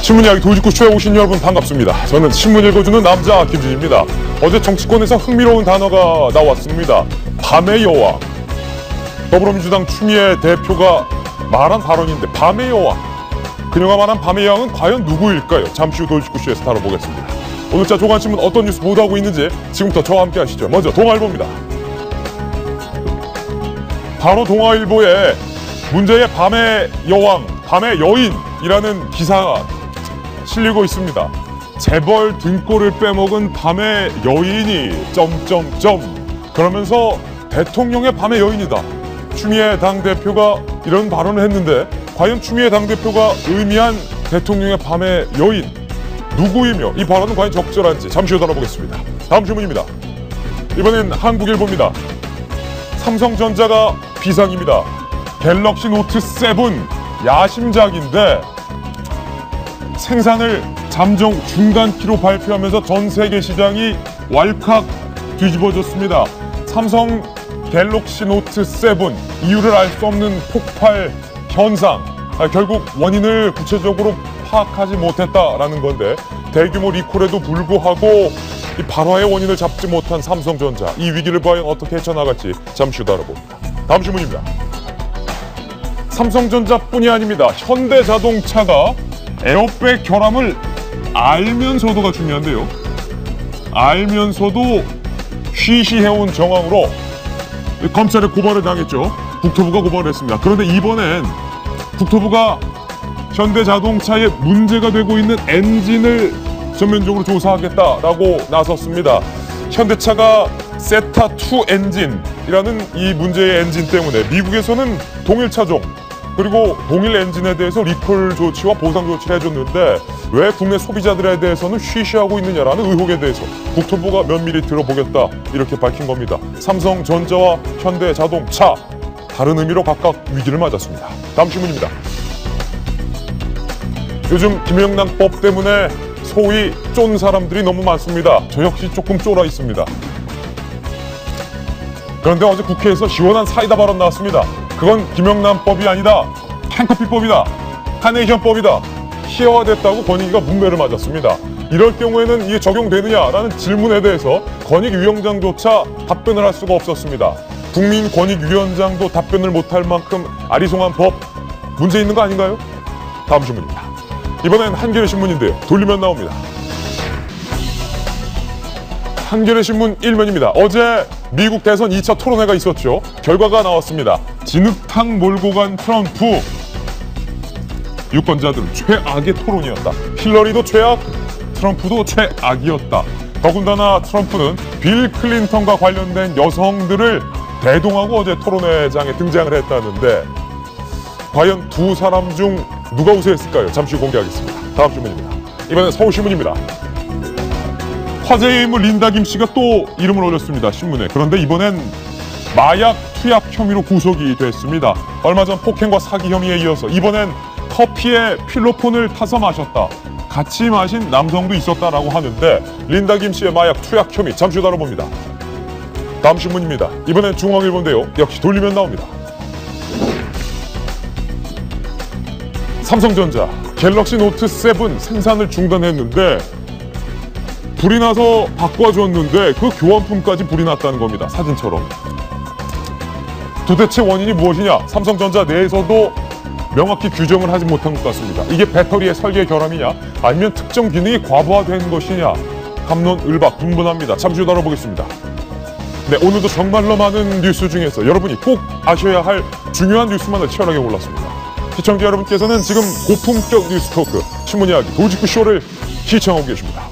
신문 이야기 돌직구쇼에 오신 여러분 반갑습니다. 저는 신문 읽어주는 남자 김준입니다. 어제 정치권에서 흥미로운 단어가 나왔습니다. 밤의 여왕. 더불어민주당 추미애 대표가 말한 발언인데 밤의 여왕. 그녀가 말한 밤의 여왕은 과연 누구일까요? 잠시 후 돌직구쇼에서 다뤄보겠습니다. 오늘자 조간신문 어떤 뉴스 보도하고 있는지 지금부터 저와 함께 하시죠. 먼저 동아일보입니다. 바로 동아일보에 문제의 밤의 여왕, 밤의 여인이라는 기사가 실리고 있습니다. 재벌 등골을 빼먹은 밤의 여인이 그러면서 대통령의 밤의 여인이다. 추미애 당대표가 이런 발언을 했는데 과연 추미애 당대표가 의미한 대통령의 밤의 여인 누구이며 이 발언은 과연 적절한지 잠시 후 다뤄보겠습니다. 다음 질문입니다. 이번엔 한국일보입니다. 삼성전자가 비상입니다. 갤럭시 노트 7 야심작인데 생산을 잠정 중단키로 발표하면서 전 세계 시장이 왈칵 뒤집어졌습니다. 삼성 갤럭시 노트 7 이유를 알 수 없는 폭발 현상, 결국 원인을 구체적으로 파악하지 못했다라는 건데 대규모 리콜에도 불구하고 이 발화의 원인을 잡지 못한 삼성전자, 이 위기를 과연 어떻게 헤쳐나갈지 잠시 후 다뤄봅니다. 다음 질문입니다. 삼성전자뿐이 아닙니다. 현대자동차가 에어백 결함을 알면서도가 중요한데요. 알면서도 쉬쉬해온 정황으로 검찰에 고발을 당했죠. 국토부가 고발을 했습니다. 그런데 이번엔 국토부가 현대자동차에 문제가 되고 있는 엔진을 전면적으로 조사하겠다라고 나섰습니다. 현대차가 세타2 엔진이라는 이 문제의 엔진 때문에 미국에서는 동일 차종 그리고 동일 엔진에 대해서 리콜 조치와 보상 조치를 해줬는데 왜 국내 소비자들에 대해서는 쉬쉬하고 있느냐라는 의혹에 대해서 국토부가 면밀히 들어보겠다 이렇게 밝힌 겁니다. 삼성전자와 현대자동차 다른 의미로 각각 위기를 맞았습니다. 다음 질문입니다. 요즘 김영란법 때문에 소위 쫀 사람들이 너무 많습니다. 저 역시 조금 쫄아 있습니다. 그런데 어제 국회에서 시원한 사이다 발언 나왔습니다. 그건 김영란법이 아니다. 캔커피법이다. 카네이션법이다. 희화화됐다고 권익위가 문매를 맞았습니다. 이럴 경우에는 이게 적용되느냐라는 질문에 대해서 권익위원장조차 답변을 할 수가 없었습니다. 국민권익위원장도 답변을 못할 만큼 아리송한 법 문제 있는 거 아닌가요? 다음 질문입니다. 이번엔 한겨레 신문인데요. 돌리면 나옵니다. 한겨레 신문 1면입니다. 어제 미국 대선 2차 토론회가 있었죠. 결과가 나왔습니다. 진흙탕 몰고 간 트럼프. 유권자들은 최악의 토론이었다. 힐러리도 최악, 트럼프도 최악이었다. 더군다나 트럼프는 빌 클린턴과 관련된 여성들을 대동하고 어제 토론회장에 등장을 했다는데 과연 두 사람 중 누가 우세했을까요? 잠시 후 공개하겠습니다. 다음 질문입니다. 이번엔 서울신문입니다. 화제의 인물 린다 김 씨가 또 이름을 올렸습니다. 신문에. 그런데 이번엔 마약 투약 혐의로 구속이 됐습니다. 얼마 전 폭행과 사기 혐의에 이어서 이번엔 커피에 필로폰을 타서 마셨다. 같이 마신 남성도 있었다라고 하는데 린다 김 씨의 마약 투약 혐의 잠시 후 다뤄봅니다. 다음 신문입니다. 이번엔 중앙일보인데요. 역시 돌리면 나옵니다. 삼성전자 갤럭시 노트 7 생산을 중단했는데 불이 나서 바꿔줬는데 그 교환품까지 불이 났다는 겁니다. 사진처럼. 도대체 원인이 무엇이냐? 삼성전자 내에서도 명확히 규정을 하지 못한 것 같습니다. 이게 배터리의 설계 결함이냐? 아니면 특정 기능이 과부하된 것이냐? 갑론을박 분분합니다. 잠시 후 다뤄보겠습니다. 네, 오늘도 정말로 많은 뉴스 중에서 여러분이 꼭 아셔야 할 중요한 뉴스만을 치열하게 골랐습니다. 시청자 여러분께서는 지금 고품격 뉴스 토크 신문 이야기 돌직구쇼를 시청하고 계십니다.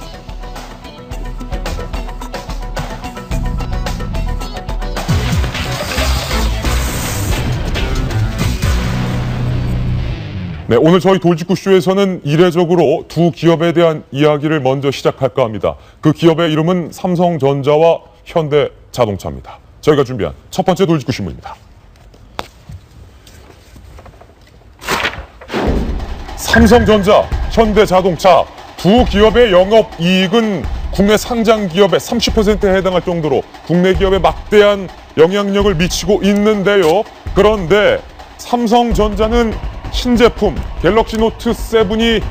네, 오늘 저희 돌직구쇼에서는 이례적으로 두 기업에 대한 이야기를 먼저 시작할까 합니다. 그 기업의 이름은 삼성전자와 현대자동차입니다. 저희가 준비한 첫 번째 돌직구 신문입니다. 삼성전자, 현대자동차 두 기업의 영업이익은 국내 상장 기업의 30%에 해당할 정도로 국내 기업에 막대한 영향력을 미치고 있는데요. 그런데 삼성전자는 신제품 갤럭시 노트 7이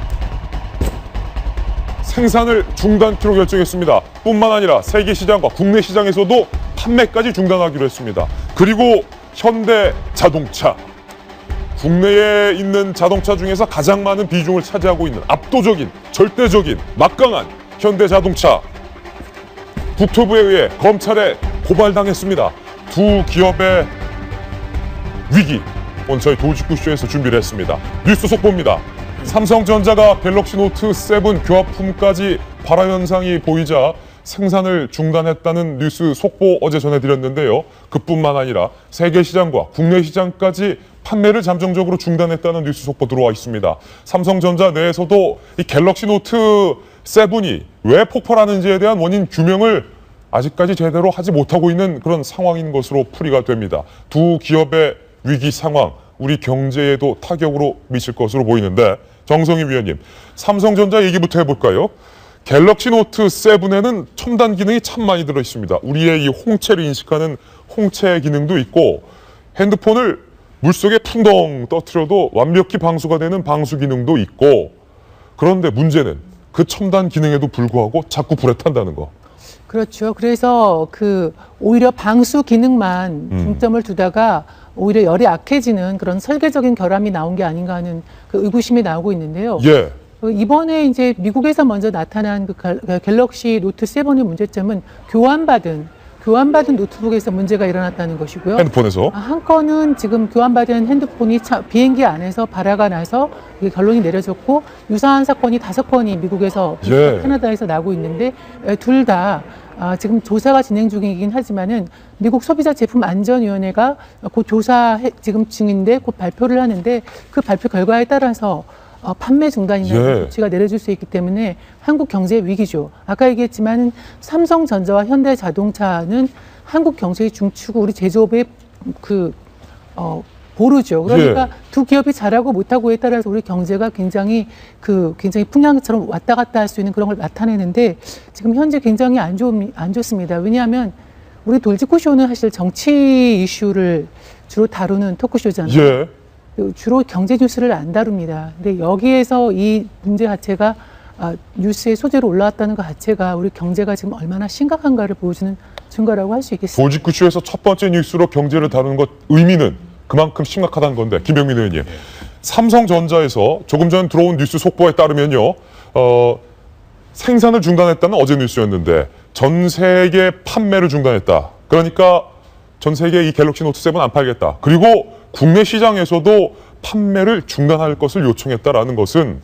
생산을 중단키로 결정했습니다. 뿐만 아니라 세계 시장과 국내 시장에서도 판매까지 중단하기로 했습니다. 그리고 현대자동차, 국내에 있는 자동차 중에서 가장 많은 비중을 차지하고 있는 압도적인, 절대적인, 막강한 현대자동차, 국토부에 의해 검찰에 고발당했습니다. 두 기업의 위기, 오늘 저희 도직구쇼에서 준비를 했습니다. 뉴스 속보입니다. 삼성전자가 갤럭시 노트 7 교합품까지 발화 현상이 보이자 생산을 중단했다는 뉴스 속보 어제 전해드렸는데요. 그뿐만 아니라 세계 시장과 국내 시장까지 판매를 잠정적으로 중단했다는 뉴스 속보 들어와 있습니다. 삼성전자 내에서도 이 갤럭시 노트 7이 왜 폭발하는지에 대한 원인 규명을 아직까지 제대로 하지 못하고 있는 그런 상황인 것으로 풀이가 됩니다. 두 기업의 위기 상황, 우리 경제에도 타격으로 미칠 것으로 보이는데, 정성희 위원님, 삼성전자 얘기부터 해볼까요? 갤럭시 노트 7에는 첨단 기능이 참 많이 들어있습니다. 우리의 이 홍채를 인식하는 홍채 기능도 있고, 핸드폰을 물속에 풍덩 떠트려도 완벽히 방수가 되는 방수 기능도 있고, 그런데 문제는 그 첨단 기능에도 불구하고 자꾸 불에 탄다는 거. 그렇죠. 그래서 오히려 방수 기능만 중점을 두다가 오히려 열이 약해지는 그런 설계적인 결함이 나온 게 아닌가 하는 의구심이 나오고 있는데요. 예. 이번에 이제 미국에서 먼저 나타난 갤럭시 노트 7의 문제점은 교환받은 노트북에서 문제가 일어났다는 것이고요. 핸드폰에서? 한 건은 지금 교환받은 핸드폰이 비행기 안에서 발화가 나서 결론이 내려졌고, 유사한 사건이 5건이 미국에서, 캐나다에서 나고 있는데, 둘 다 지금 조사가 진행 중이긴 하지만은 미국 소비자제품안전위원회가 곧 조사 지금 중인데 곧 발표를 하는데, 그 발표 결과에 따라서 판매 중단이나 조치가 내려질 수 있기 때문에 한국 경제의 위기죠. 아까 얘기했지만 삼성전자와 현대자동차는 한국 경제의 중추고 우리 제조업의 보루죠. 그러니까 두 기업이 잘하고 못하고에 따라서 우리 경제가 굉장히 풍랑처럼 왔다 갔다 할 수 있는 그런 걸 나타내는데, 지금 현재 굉장히 안 좋습니다. 왜냐하면 우리 돌직구쇼는 사실 정치 이슈를 주로 다루는 토크쇼잖아요. 주로 경제 뉴스를 안 다룹니다. 근데 여기에서 이 문제 자체가 뉴스의 소재로 올라왔다는 것 자체가 우리 경제가 지금 얼마나 심각한가를 보여주는 증거라고 할 수 있겠습니다. 도직구쇼에서 첫 번째 뉴스로 경제를 다루는 것 의미는 그만큼 심각하다는 건데, 김병민 의원님, 삼성전자에서 조금 전 들어온 뉴스 속보에 따르면요, 생산을 중단했다는 어제 뉴스였는데 전 세계 판매를 중단했다. 그러니까 전 세계 이 갤럭시 노트 7 안 팔겠다. 그리고 국내 시장에서도 판매를 중단할 것을 요청했다라는 것은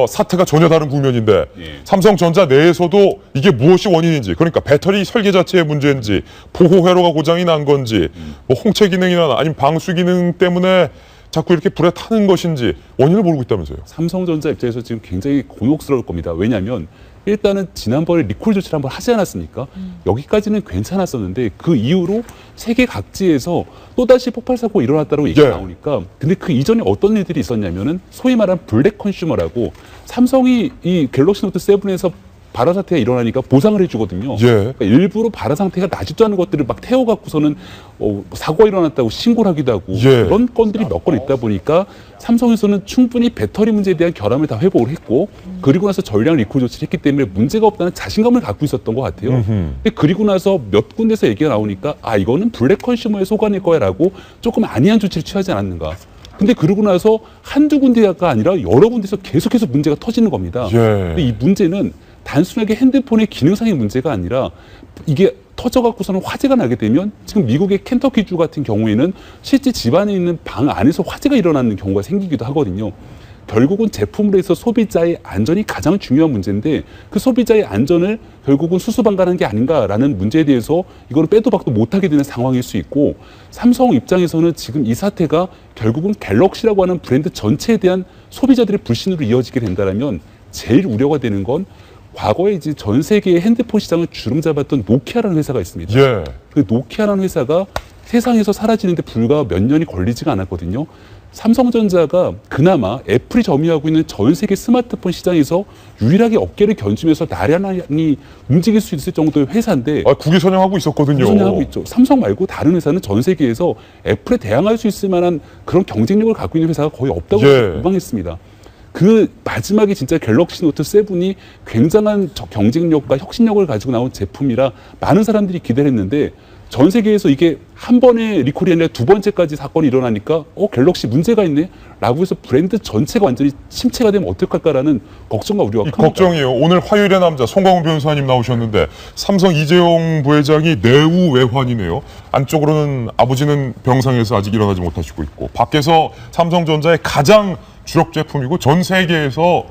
사태가 전혀 다른 국면인데, 삼성전자 내에서도 이게 무엇이 원인인지, 그러니까 배터리 설계 자체의 문제인지, 보호 회로가 고장이 난 건지, 뭐 홍채 기능이나 아니면 방수 기능 때문에 자꾸 이렇게 불에 타는 것인지 원인을 모르고 있다면서요. 삼성전자 입장에서 지금 굉장히 곤혹스러울 겁니다. 왜냐하면 일단은 지난번에 리콜 조치를 한번 하지 않았습니까? 여기까지는 괜찮았었는데 그 이후로 세계 각지에서 또다시 폭발 사고가 일어났다고 얘기가 나오니까, 근데 그 이전에 어떤 일들이 있었냐면은 소위 말하는 블랙 컨슈머라고, 삼성이 이 갤럭시 노트 7에서 발화 사태가 일어나니까 보상을 해주거든요. 그러니까 일부러 발화 상태가 나지도 않은 것들을 막 태워갖고서는 사고가 일어났다고 신고를 하기도 하고, 그런 건들이 몇 건 있다 보니까 삼성에서는 충분히 배터리 문제에 대한 결함을 다 회복을 했고, 그리고 나서 전량 리콜 조치를 했기 때문에 문제가 없다는 자신감을 갖고 있었던 것 같아요. 근데 그리고 나서 몇 군데서 얘기가 나오니까 이거는 블랙 컨슈머의 소관일 거야라고 조금 안이한 조치를 취하지 않았는가. 근데 그러고 나서 한두 군데가 아니라 여러 군데서 계속해서 문제가 터지는 겁니다. 근데 이 문제는 단순하게 핸드폰의 기능상의 문제가 아니라 이게 터져갖고서는 화재가 나게 되면, 지금 미국의 켄터키주 같은 경우에는 실제 집안에 있는 방 안에서 화재가 일어나는 경우가 생기기도 하거든요. 결국은 제품으로 해서 소비자의 안전이 가장 중요한 문제인데, 그 소비자의 안전을 결국은 수수방관한 게 아닌가라는 문제에 대해서 이거는 빼도 박도 못하게 되는 상황일 수 있고, 삼성 입장에서는 지금 이 사태가 결국은 갤럭시라고 하는 브랜드 전체에 대한 소비자들의 불신으로 이어지게 된다면, 제일 우려가 되는 건 과거에 이제 전 세계의 핸드폰 시장을 주름잡았던 노키아라는 회사가 있습니다. 그 노키아라는 회사가 세상에서 사라지는데 불과 몇 년이 걸리지가 않았거든요. 삼성전자가 그나마 애플이 점유하고 있는 전 세계 스마트폰 시장에서 유일하게 어깨를 견주면서 나란히 움직일 수 있을 정도의 회사인데, 국위 선양하고 있었거든요. 선양하고 있죠. 삼성 말고 다른 회사는 전 세계에서 애플에 대항할 수 있을 만한 그런 경쟁력을 갖고 있는 회사가 거의 없다고 보방했습니다. 그 마지막에 진짜 갤럭시 노트 7이 굉장한 경쟁력과 혁신력을 가지고 나온 제품이라 많은 사람들이 기대를 했는데 전 세계에서 이게 한 번에 리콜이 아니라 두 번째까지 사건이 일어나니까 갤럭시 문제가 있네? 라고 해서 브랜드 전체가 완전히 침체가 되면 어떡할까라는 걱정과 우려가 큽니다. 걱정이에요. 오늘 화요일의 남자 송광훈 변호사님 나오셨는데 삼성 이재용 부회장이 내후 외환이네요. 안쪽으로는 아버지는 병상에서 아직 일어나지 못하시고 있고 밖에서 삼성전자의 가장 주력 제품이고 전 세계에서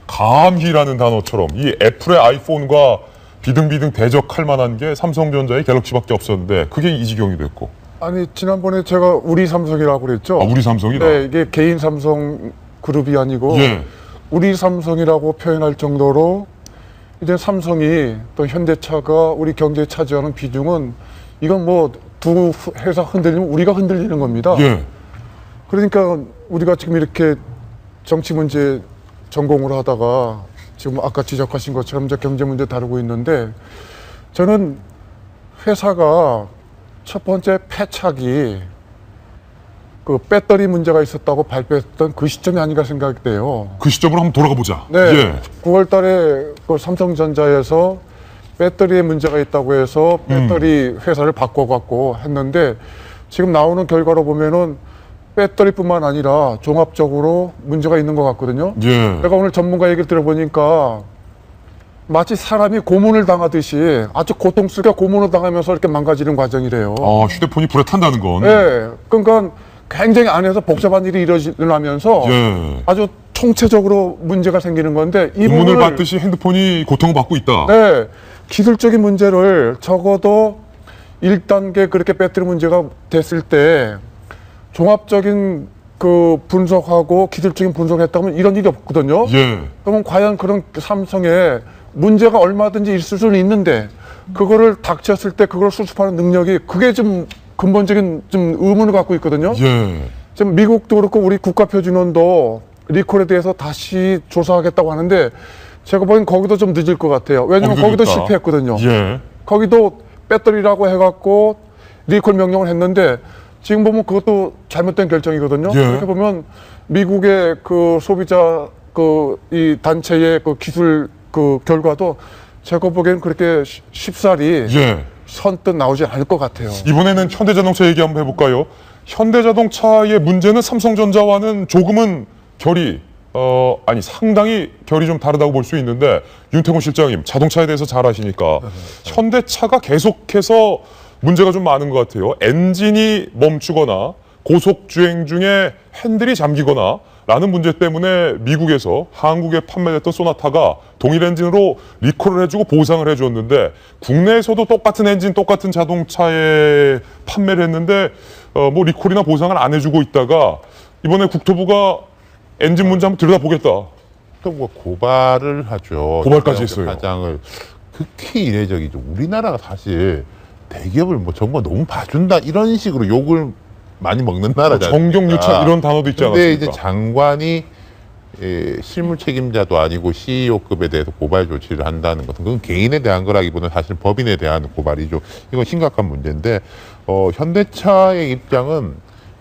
감히라는 단어처럼 이 애플의 아이폰과 비등비등 대적할 만한 게 삼성전자의 갤럭시밖에 없었는데 그게 이 지경이 됐고. 아니 지난번에 제가 우리 삼성이라고 그랬죠. 우리 삼성이다. 네, 이게 개인 삼성 그룹이 아니고 우리 삼성이라고 표현할 정도로 이제 삼성이 또 현대차가 우리 경제에 차지하는 비중은 이건 뭐 두 회사 흔들리면 우리가 흔들리는 겁니다. 그러니까 우리가 지금 이렇게 정치 문제 전공을 하다가 지금 아까 지적하신 것처럼 이제 경제 문제 다루고 있는데 저는 회사가 첫 번째 패착이 그 배터리 문제가 있었다고 발표했던 그 시점이 아닌가 생각이 돼요. 그 시점으로 한번 돌아가 보자. 네. 9월 달에 그 삼성전자에서 배터리에 문제가 있다고 해서 배터리 회사를 바꿔갖고 했는데 지금 나오는 결과로 보면은 배터리뿐만 아니라 종합적으로 문제가 있는 것 같거든요. 내가 오늘 전문가 얘기를 들어보니까 마치 사람이 고문을 당하듯이 아주 고통스럽게 고문을 당하면서 이렇게 망가지는 과정이래요. 휴대폰이 불에 탄다는 건. 네. 그러니까 굉장히 안에서 복잡한 일이 일어나면서 아주 총체적으로 문제가 생기는 건데 이 고문을 받듯이 핸드폰이 고통을 받고 있다. 네. 기술적인 문제를 적어도 1단계 그렇게 배터리 문제가 됐을 때 종합적인 그 분석하고 기술적인 분석을 했다면 이런 일이 없거든요. 그러면 과연 그런 삼성에 문제가 얼마든지 있을 수는 있는데 그거를 닥쳤을 때 그걸 수습하는 능력이 그게 좀 근본적인 좀 의문을 갖고 있거든요. 지금 미국도 그렇고 우리 국가표준원도 리콜에 대해서 다시 조사하겠다고 하는데 제가 보기엔 거기도 좀 늦을 것 같아요. 왜냐면 거기도 실패했거든요. 거기도 배터리라고 해갖고 리콜 명령을 했는데 지금 보면 그것도 잘못된 결정이거든요. 이렇게 보면 미국의 그 소비자 그 이 단체의 그 기술 그 결과도 제가 보기엔 그렇게 쉽사리 선뜻 나오지 않을 것 같아요. 이번에는 현대자동차 얘기 한번 해볼까요? 현대자동차의 문제는 삼성전자와는 조금은 결이 상당히 결이 좀 다르다고 볼 수 있는데 윤태곤 실장님 자동차에 대해서 잘 아시니까 현대차가 계속해서 문제가 좀 많은 것 같아요. 엔진이 멈추거나 고속 주행 중에 핸들이 잠기거나 라는 문제 때문에 미국에서 한국에 판매됐던 소나타가 동일 엔진으로 리콜을 해주고 보상을 해줬는데 국내에서도 똑같은 엔진, 똑같은 자동차에 판매를 했는데 뭐 리콜이나 보상을 안 해주고 있다가 이번에 국토부가 엔진 문제 한번 들여다보겠다. 뭐 고발을 하죠. 고발까지 했어요. 사장을 극히 이례적이죠. 우리나라가 사실 대기업을 뭐 정부가 너무 봐준다 이런 식으로 욕을 많이 먹는 나라잖아요. 정경유착 이런 단어도 있지 않았습니까? 근데 이제 장관이 실무 책임자도 아니고 CEO급에 대해서 고발 조치를 한다는 것은 그건 개인에 대한 거라기보다는 사실 법인에 대한 고발이죠. 이건 심각한 문제인데 현대차의 입장은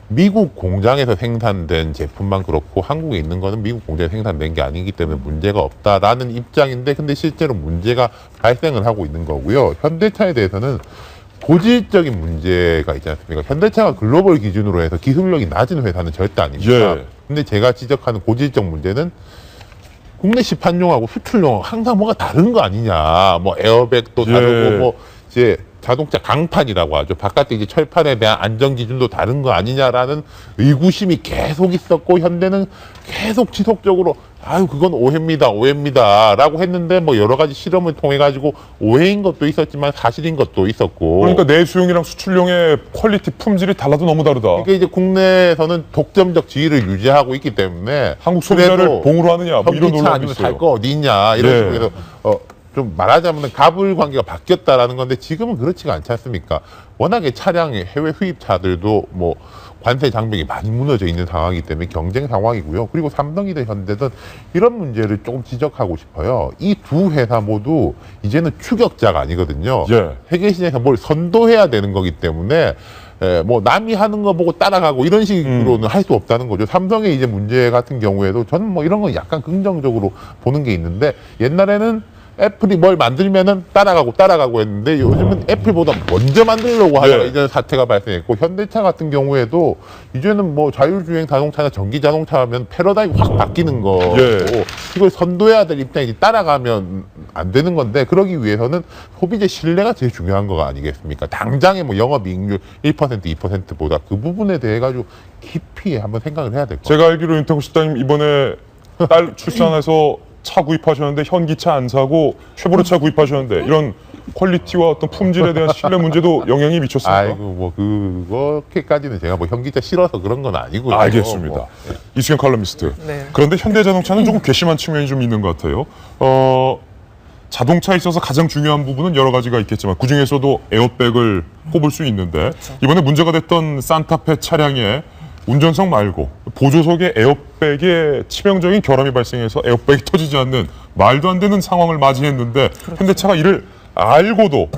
미국 공장에서 생산된 제품만 그렇고 한국에 있는 거는 미국 공장에 생산된 게 아니기 때문에 문제가 없다라는 입장인데 근데 실제로 문제가 발생을 하고 있는 거고요. 현대차에 대해서는 고질적인 문제가 있지 않습니까? 현대차가 글로벌 기준으로 해서 기술력이 낮은 회사는 절대 아닙니다. 근데 제가 지적하는 고질적 문제는 국내 시판용하고 수출용하고 항상 뭐가 다른 거 아니냐. 뭐 에어백도 다르고 뭐 이제 자동차 강판이라고 하죠. 바깥에 이제 철판에 대한 안전 기준도 다른 거 아니냐라는 의구심이 계속 있었고 현대는 계속 지속적으로 그건 오해입니다라고 했는데 뭐 여러 가지 실험을 통해 가지고 오해인 것도 있었지만 사실인 것도 있었고. 그러니까 내수용이랑 수출용의 퀄리티 품질이 달라도 너무 다르다. 그러니까 이제 국내에서는 독점적 지위를 유지하고 있기 때문에 한국 소비자를 봉으로 하느냐 뭐 이런 논란이 있어요. 살 거 어디 있냐 이런 식으로 해서 좀 말하자면 갑을 관계가 바뀌었다라는 건데 지금은 그렇지가 않지 않습니까? 워낙에 차량의 해외 수입차들도 뭐 관세 장벽이 많이 무너져 있는 상황이기 때문에 경쟁 상황이고요. 그리고 삼성이든 현대든 이런 문제를 조금 지적하고 싶어요. 이 두 회사 모두 이제는 추격자가 아니거든요. 세계 시장에서 뭘 선도해야 되는 거기 때문에 뭐 남이 하는 거 보고 따라가고 이런 식으로는 할 수 없다는 거죠. 삼성의 이제 문제 같은 경우에도 저는 뭐 이런 거 약간 긍정적으로 보는 게 있는데 옛날에는 애플이 뭘 만들면은 따라가고 했는데 요즘은 애플보다 먼저 만들려고 하다가 이제 사태가 발생했고 현대차 같은 경우에도 이제는 뭐 자율주행 자동차나 전기 자동차 하면 패러다임이 확 바뀌는 거고 이걸 선도해야 될 입장이지 따라가면 안 되는 건데 그러기 위해서는 소비자 신뢰가 제일 중요한 거 아니겠습니까? 당장의 뭐 영업이익률 1% 2%보다 그 부분에 대해 가지고 깊이 한번 생각을 해야 될 것 같아요. 제가 알기로 윤태호 실장님 이번에 딸 출산해서 차 구입하셨는데 현기차 안 사고 쉐보레차 구입하셨는데 이런 퀄리티와 어떤 품질에 대한 신뢰 문제도 영향이 미쳤습니까? 아이고 뭐 그렇게까지는 제가 뭐 현기차 싫어서 그런 건 아니고요. 알겠습니다. 뭐, 이수경 칼럼니스트. 네. 그런데 현대자동차는 조금 괘씸한 측면이 좀 있는 것 같아요. 자동차에 있어서 가장 중요한 부분은 여러 가지가 있겠지만 그중에서도 에어백을 꼽을 수 있는데 이번에 문제가 됐던 산타페 차량의 운전석 말고 보조석의 에어백에 치명적인 결함이 발생해서 에어백이 터지지 않는 말도 안 되는 상황을 맞이했는데 현대차가 이를 알고도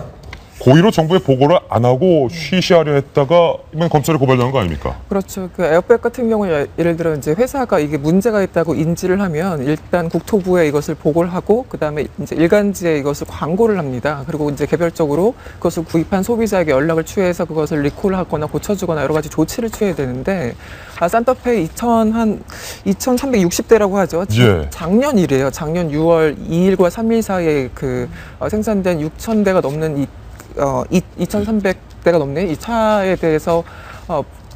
고의로 정부에 보고를 안 하고 쉬쉬하려 했다가 이번 검찰에 고발당한 거 아닙니까? 그렇죠. 그 에어백 같은 경우에 예를 들어 이제 회사가 이게 문제가 있다고 인지를 하면 일단 국토부에 이것을 보고를 하고 그다음에 이제 일간지에 이것을 광고를 합니다. 그리고 이제 개별적으로 그것을 구입한 소비자에게 연락을 취해서 그것을 리콜하거나 고쳐주거나 여러 가지 조치를 취해야 되는데 산타페 2,360대라고 하죠. 작년이래요. 작년 6월 2일과 3일 사이에 그 생산된 6,000대가 넘는 2,300대가 넘는 이 차에 대해서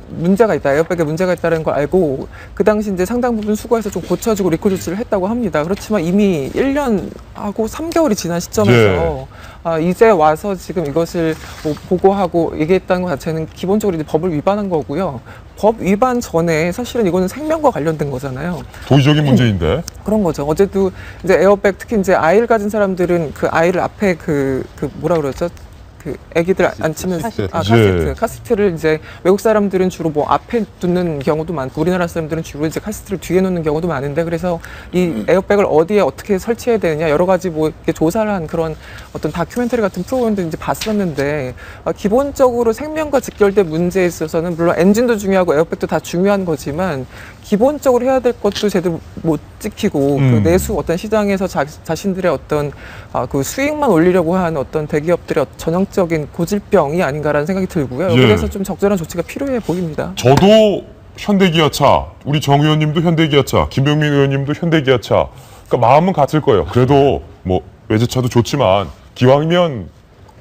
문제가 있다, 에어백에 문제가 있다는 걸 알고 그 당시 이제 상당 부분 수거해서 좀 고쳐주고 리콜 조치를 했다고 합니다. 그렇지만 이미 1년하고 3개월이 지난 시점에서 이제 와서 지금 이것을 뭐 보고하고 얘기했다는 것 자체는 기본적으로 이제 법을 위반한 거고요. 법 위반 전에 사실은 이거는 생명과 관련된 거잖아요. 도의적인 문제인데. 그런 거죠. 어제도 이제 에어백 특히 이제 아이를 가진 사람들은 그 아이를 앞에 그 뭐라 그러죠? 그 아기들 앉히는 카시트를 이제 외국 사람들은 주로 뭐 앞에 두는 경우도 많고 우리나라 사람들은 주로 이제 카시트를 뒤에 놓는 경우도 많은데 그래서 이 에어백을 어디에 어떻게 설치해야 되느냐 여러 가지 뭐 이렇게 조사를 한 그런 어떤 다큐멘터리 같은 프로그램도 이제 봤었는데 기본적으로 생명과 직결된 문제에 있어서는 물론 엔진도 중요하고 에어백도 다 중요한 거지만 기본적으로 해야 될 것도 제대로 못 지키고 그 내수 어떤 시장에서 자신들의 어떤 그 수익만 올리려고 하는 어떤 대기업들의 전형적인 고질병이 아닌가라는 생각이 들고요. 여기에 대해서 좀 적절한 조치가 필요해 보입니다. 저도 현대기아차, 우리 정 의원님도 현대기아차, 김병민 의원님도 현대기아차. 그러니까 마음은 같을 거예요. 그래도 뭐 외제차도 좋지만 기왕이면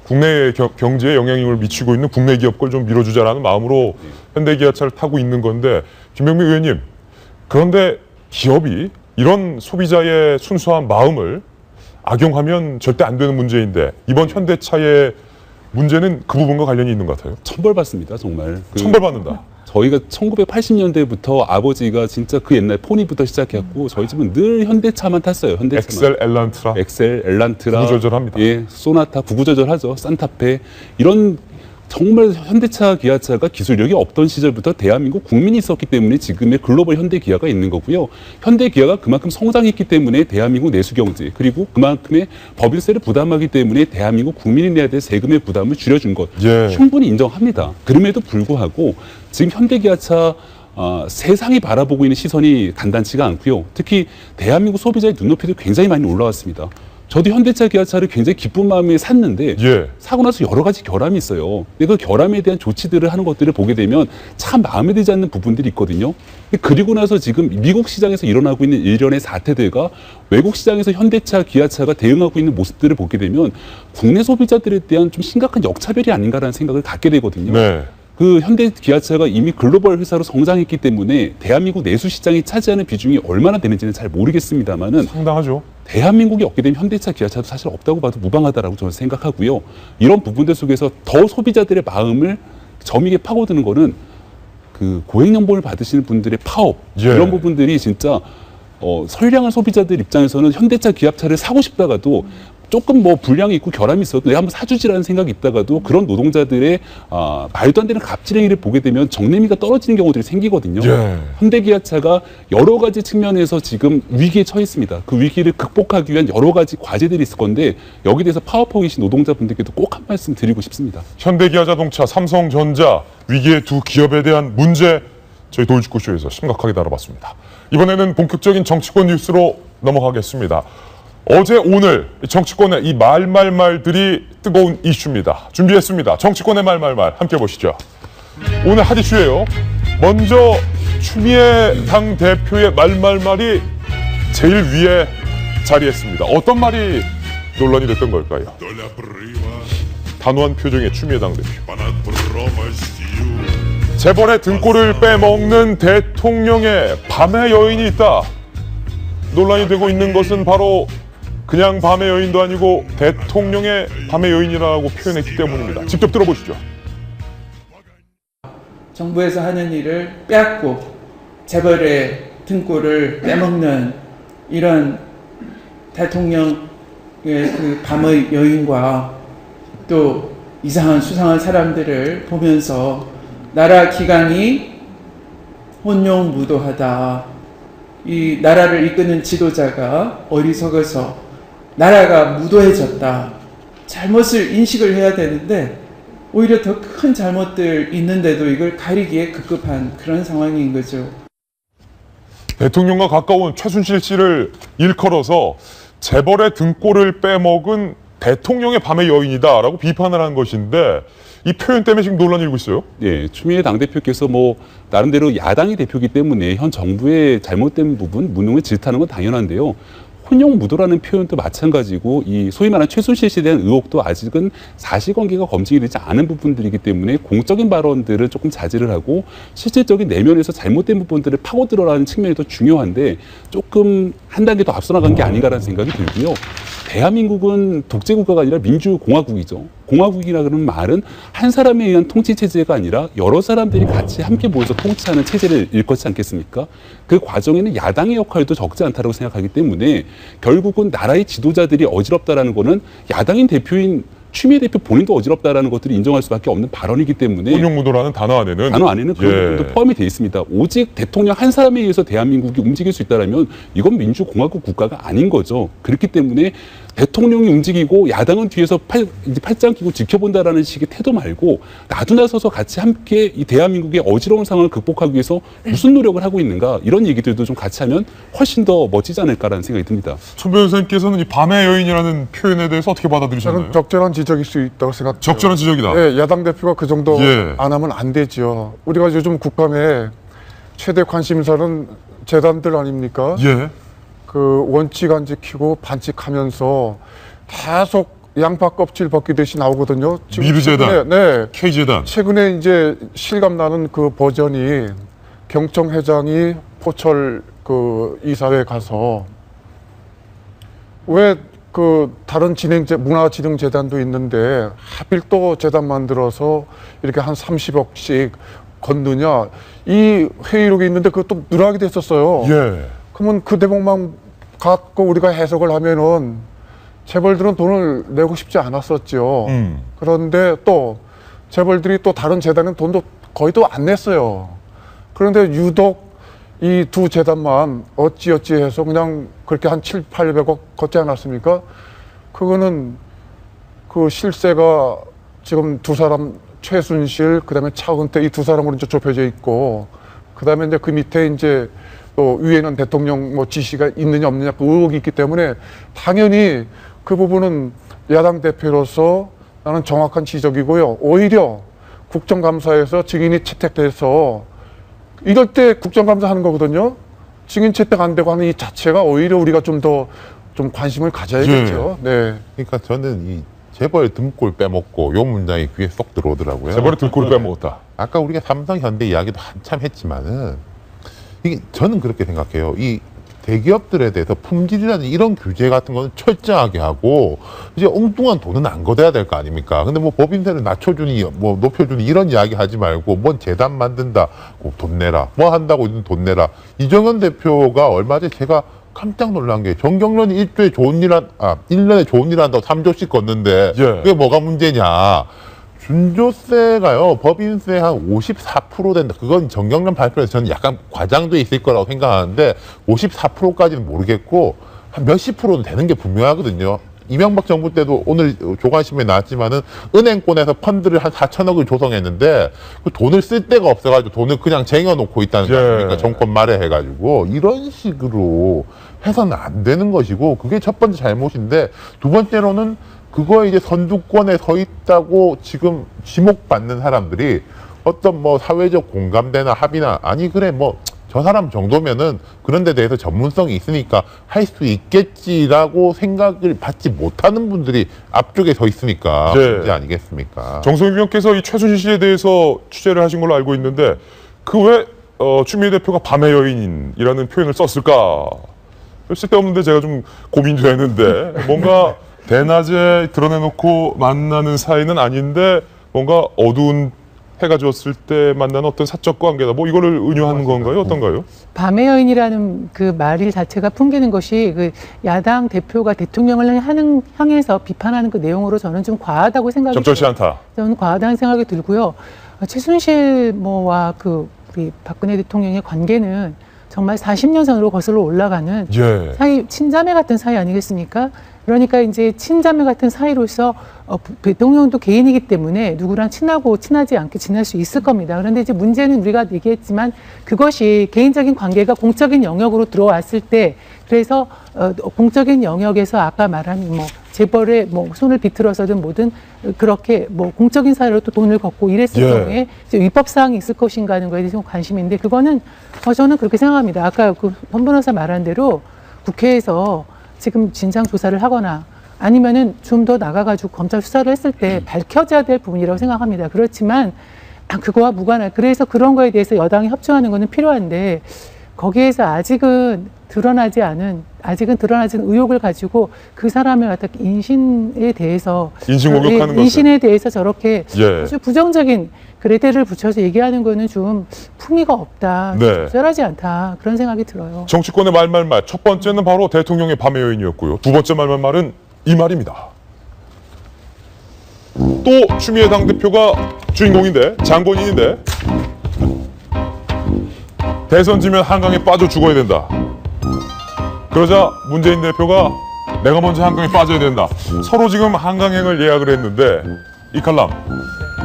국내 경제에 영향력을 미치고 있는 국내 기업 걸 좀 밀어주자라는 마음으로 현대기아차를 타고 있는 건데 김병민 의원님, 그런데 기업이 이런 소비자의 순수한 마음을 악용하면 절대 안 되는 문제인데 이번 현대차의 문제는 그 부분과 관련이 있는 것 같아요. 천벌받습니다, 정말. 천벌받는다. 저희가 1980년대부터 아버지가 진짜 그 옛날 포니부터 시작했고 저희 집은 늘 현대차만 탔어요. 현대차만. 엑셀, 엘란트라. 엑셀, 엘란트라. 구구절절합니다. 예, 소나타 구구절절하죠. 산타페. 이런 정말 현대차, 기아차가 기술력이 없던 시절부터 대한민국 국민이 있었기 때문에 지금의 글로벌 현대 기아가 있는 거고요. 현대 기아가 그만큼 성장했기 때문에 대한민국 내수 경제 그리고 그만큼의 법인세를 부담하기 때문에 대한민국 국민이 내야 될 세금의 부담을 줄여준 것 충분히 인정합니다. 그럼에도 불구하고 지금 현대 기아차 세상이 바라보고 있는 시선이 간단치가 않고요. 특히 대한민국 소비자의 눈높이도 굉장히 많이 올라왔습니다. 저도 현대차, 기아차를 굉장히 기쁜 마음에 샀는데 사고 나서 여러 가지 결함이 있어요. 근데 그 결함에 대한 조치들을 하는 것들을 보게 되면 참 마음에 들지 않는 부분들이 있거든요. 그리고 나서 지금 미국 시장에서 일어나고 있는 일련의 사태들과 외국 시장에서 현대차, 기아차가 대응하고 있는 모습들을 보게 되면 국내 소비자들에 대한 좀 심각한 역차별이 아닌가라는 생각을 갖게 되거든요. 그 현대 기아차가 이미 글로벌 회사로 성장했기 때문에 대한민국 내수 시장이 차지하는 비중이 얼마나 되는지는 잘 모르겠습니다만은 상당하죠. 대한민국이 얻게 되면 현대차, 기아차도 사실 없다고 봐도 무방하다라고 저는 생각하고요. 이런 부분들 속에서 더 소비자들의 마음을 점이게 파고드는 거는 그 고액연봉을 받으시는 분들의 파업 이런 부분들이 진짜 선량한 소비자들 입장에서는 현대차, 기아차를 사고 싶다가도 조금 뭐 불량이 있고 결함이 있어도 내가 한번 사주지라는 생각이 있다가도 그런 노동자들의 말도 안 되는 갑질행위를 보게 되면 정내미가 떨어지는 경우들이 생기거든요. 예. 현대기아차가 여러 가지 측면에서 지금 위기에 처해 있습니다. 그 위기를 극복하기 위한 여러 가지 과제들이 있을 건데 여기에 대해서 파워포이신 노동자분들께도 꼭 한 말씀 드리고 싶습니다. 현대기아자동차, 삼성전자 위기의 두 기업에 대한 문제 저희 돌직구쇼에서 심각하게 다뤄봤습니다. 이번에는 본격적인 정치권 뉴스로 넘어가겠습니다. 어제 오늘 정치권의 이 말들이 뜨거운 이슈입니다. 준비했습니다. 정치권의 말 함께 보시죠. 오늘 핫 이슈예요. 먼저 추미애 당 대표의 말이 제일 위에 자리했습니다. 어떤 말이 논란이 됐던 걸까요? 단호한 표정의 추미애 당 대표. 재벌의 등골을 빼먹는 대통령의 밤의 여인이 있다. 논란이 되고 있는 것은 바로 그냥 밤의 여인도 아니고 대통령의 밤의 여인이라고 표현했기 때문입니다. 직접 들어보시죠. 정부에서 하는 일을 빼앗고 재벌의 등골을 빼먹는 이런 대통령의 그 밤의 여인과 또 이상한 수상한 사람들을 보면서 나라 기강이 혼용무도하다. 이 나라를 이끄는 지도자가 어리석어서 나라가 무도해졌다. 잘못을 인식을 해야 되는데 오히려 더 큰 잘못들 있는데도 이걸 가리기에 급급한 그런 상황인 거죠. 대통령과 가까운 최순실 씨를 일컬어서 재벌의 등골을 빼먹은 대통령의 밤의 여인이다라고 비판을 한 것인데 이 표현 때문에 지금 논란이 일고 있어요? 예, 추미애 당대표께서 뭐 나름대로 야당의 대표이기 때문에 현 정부의 잘못된 부분, 무능을 질타하는 건 당연한데요. 혼용무도라는 표현도 마찬가지고 이 소위 말하는 최순실 씨에 대한 의혹도 아직은 사실관계가 검증이 되지 않은 부분들이기 때문에 공적인 발언들을 조금 자제를 하고 실질적인 내면에서 잘못된 부분들을 파고들어라는 측면이 더 중요한데 조금 한 단계 더 앞서 나간 게 아닌가라는 생각이 들고요. 대한민국은 독재국가가 아니라 민주공화국이죠. 공화국이라 그러는 말은 한 사람에 의한 통치 체제가 아니라 여러 사람들이 같이 함께 모여서 통치하는 체제를 일컫지 않겠습니까? 그 과정에는 야당의 역할도 적지 않다고 생각하기 때문에 결국은 나라의 지도자들이 어지럽다라는 거는 야당인 대표인 추미애 대표 본인도 어지럽다라는 것들을 인정할 수밖에 없는 발언이기 때문에 혼용무도라는 단어 안에는 그런 부분도 포함이 되어 있습니다. 오직 대통령 한 사람에 의해서 대한민국이 움직일 수 있다면 이건 민주공화국 국가가 아닌 거죠. 그렇기 때문에 대통령이 움직이고 야당은 뒤에서 팔짱 끼고 지켜본다라는 식의 태도 말고 나도 나서서 같이 함께 이 대한민국의 어지러운 상황을 극복하기 위해서 무슨 노력을 하고 있는가 이런 얘기들도 좀 같이 하면 훨씬 더 멋지지 않을까라는 생각이 듭니다. 천 변호사님께서는 이 밤의 여인이라는 표현에 대해서 어떻게 받아들이셨나요? 저는 적절한 지적일 수 있다고 생각해요. 적절한 지적이다. 네, 야당 대표가 그 정도 예. 안 하면 안 되죠. 우리가 요즘 국감에 최대 관심사는 재단들 아닙니까? 예. 그 원칙 안 지키고 반칙하면서 계속 양파 껍질 벗기듯이 나오거든요. 지금 미르재단, 네. K재단. 최근에 이제 실감 나는 그 버전이 경청 회장이 포철 그 이사회 가서 왜 그 다른 문화진흥재단도 있는데 하필 또 재단 만들어서 이렇게 한 30억씩 걷느냐 이 회의록이 있는데 그것도 늘어나게 됐었어요. 예. 그러면 그 대목만 갖고 우리가 해석을 하면은 재벌들은 돈을 내고 싶지 않았었죠. 그런데 또 재벌들이 또 다른 재단은 돈도 거의 또 안 냈어요. 그런데 유독 이 두 재단만 어찌어찌 해서 그냥 그렇게 한 700~800억 걷지 않았습니까? 그거는 그 실세가 지금 두 사람 최순실 그다음에 차은태 이 두 사람으로 이제 좁혀져 있고 그다음에 이제 그 밑에 이제 또 위에는 대통령 뭐 지시가 있느냐 없느냐 그 의혹이 있기 때문에 당연히 그 부분은 야당 대표로서 나는 정확한 지적이고요. 오히려 국정감사에서 증인이 채택돼서 이럴 때 국정감사 하는 거거든요. 증인 채택 안 되고 하는 이 자체가 오히려 우리가 좀 더 좀 관심을 가져야겠죠. 네. 그러니까 저는 이 재벌 등골 빼먹고 요 문장이 귀에 쏙 들어오더라고요. 재벌의 등골을 빼먹었다. 아까 우리가 삼성 현대 이야기도 한참 했지만은 이게 저는 그렇게 생각해요. 이 대기업들에 대해서 품질이라든지 이런 규제 같은 거는 철저하게 하고 이제 엉뚱한 돈은 안 걷어야 될 거 아닙니까? 근데 뭐 법인세를 낮춰주니 뭐 높여주니 이런 이야기 하지 말고 뭔 재단 만든다 돈 내라 뭐 한다고 돈 내라. 이정현 대표가 얼마 전에 제가 깜짝 놀란 게 정경련이 1년에 좋은 일 한다고 3조씩 걷는데 예. 그게 뭐가 문제냐. 준조세가요, 법인세 한 54% 된다. 그건 정경련 발표에서 저는 약간 과장돼 있을 거라고 생각하는데 54%까지는 모르겠고 한 몇십 프로는 되는 게 분명하거든요. 이명박 정부 때도 오늘 조간신문에 나왔지만은 은행권에서 펀드를 한 4천억을 조성했는데 그 돈을 쓸 데가 없어가지고 돈을 그냥 쟁여놓고 있다는 거 아닙니까? 정권 말에 해가지고 이런 식으로 해서는 안 되는 것이고 그게 첫 번째 잘못인데 두 번째로는 그거에 이제 선두권에 서 있다고 지금 지목받는 사람들이 어떤 뭐 사회적 공감대나 합의나 아니 그래 뭐 저 사람 정도면은 그런 데 대해서 전문성이 있으니까 할 수 있겠지라고 생각을 받지 못하는 분들이 앞쪽에 서 있으니까 네. 문제 아니겠습니까? 정성희 위원께서 이 최순실 씨에 대해서 취재를 하신 걸로 알고 있는데 그 왜 추미애 대표가 밤의 여인이라는 표현을 썼을까? 쓸데없는데 제가 좀 고민도 했는데 뭔가 대낮에 드러내놓고 만나는 사이는 아닌데 뭔가 어두운 해가 졌을 때 만나는 어떤 사적 관계다. 뭐 이거를 은유하는 건가요? 어떤가요? 밤의 여인이라는 그 말 자체가 풍기는 것이 그 야당 대표가 대통령을 향해서 비판하는 그 내용으로 저는 좀 과하다고 생각이 적절치 않다. 저는 과하다는 생각이 들고요. 최순실 뭐와 그 우리 박근혜 대통령의 관계는 정말 40년 전으로 거슬러 올라가는 예. 사이, 친자매 같은 사이 아니겠습니까? 그러니까 이제 친자매 같은 사이로서 대통령도 개인이기 때문에 누구랑 친하고 친하지 않게 지낼 수 있을 겁니다. 그런데 이제 문제는 우리가 얘기했지만 그것이 개인적인 관계가 공적인 영역으로 들어왔을 때 그래서 공적인 영역에서 아까 말한 뭐 재벌의 뭐 손을 비틀어서든 뭐든 그렇게 뭐 공적인 사회로 또 돈을 걷고 이랬을 예. 경우에 이제 위법 사항이 있을 것인가 하는 거에 대해서 관심인데 그거는 저는 그렇게 생각합니다. 아까 그 현 변호사 말한 대로 국회에서 지금 진상 조사를 하거나 아니면은 좀 더 나가가지고 검찰 수사를 했을 때 밝혀져야 될 부분이라고 생각합니다. 그렇지만 그거와 무관한 그래서 그런 거에 대해서 여당이 협조하는 거는 필요한데 거기에서 아직은 드러나지 않은 의혹을 가지고 그 사람의 어떤 인신에 대해서 인신 공격하는 인신에 대해서 저렇게 예. 아주 부정적인 레데를 붙여서 얘기하는 거는 좀 품위가 없다, 네. 적절하지 않다 그런 생각이 들어요. 정치권의 말말말. 첫 번째는 바로 대통령의 밤의 여인이었고요. 두 번째 말말말은 이 말입니다. 또 추미애 당대표가 주인공인데 장본인인데 대선 지면 한강에 빠져 죽어야 된다. 그러자 문재인 대표가 내가 먼저 한강에 빠져야 된다. 서로 지금 한강행을 예약을 했는데 이 칼럼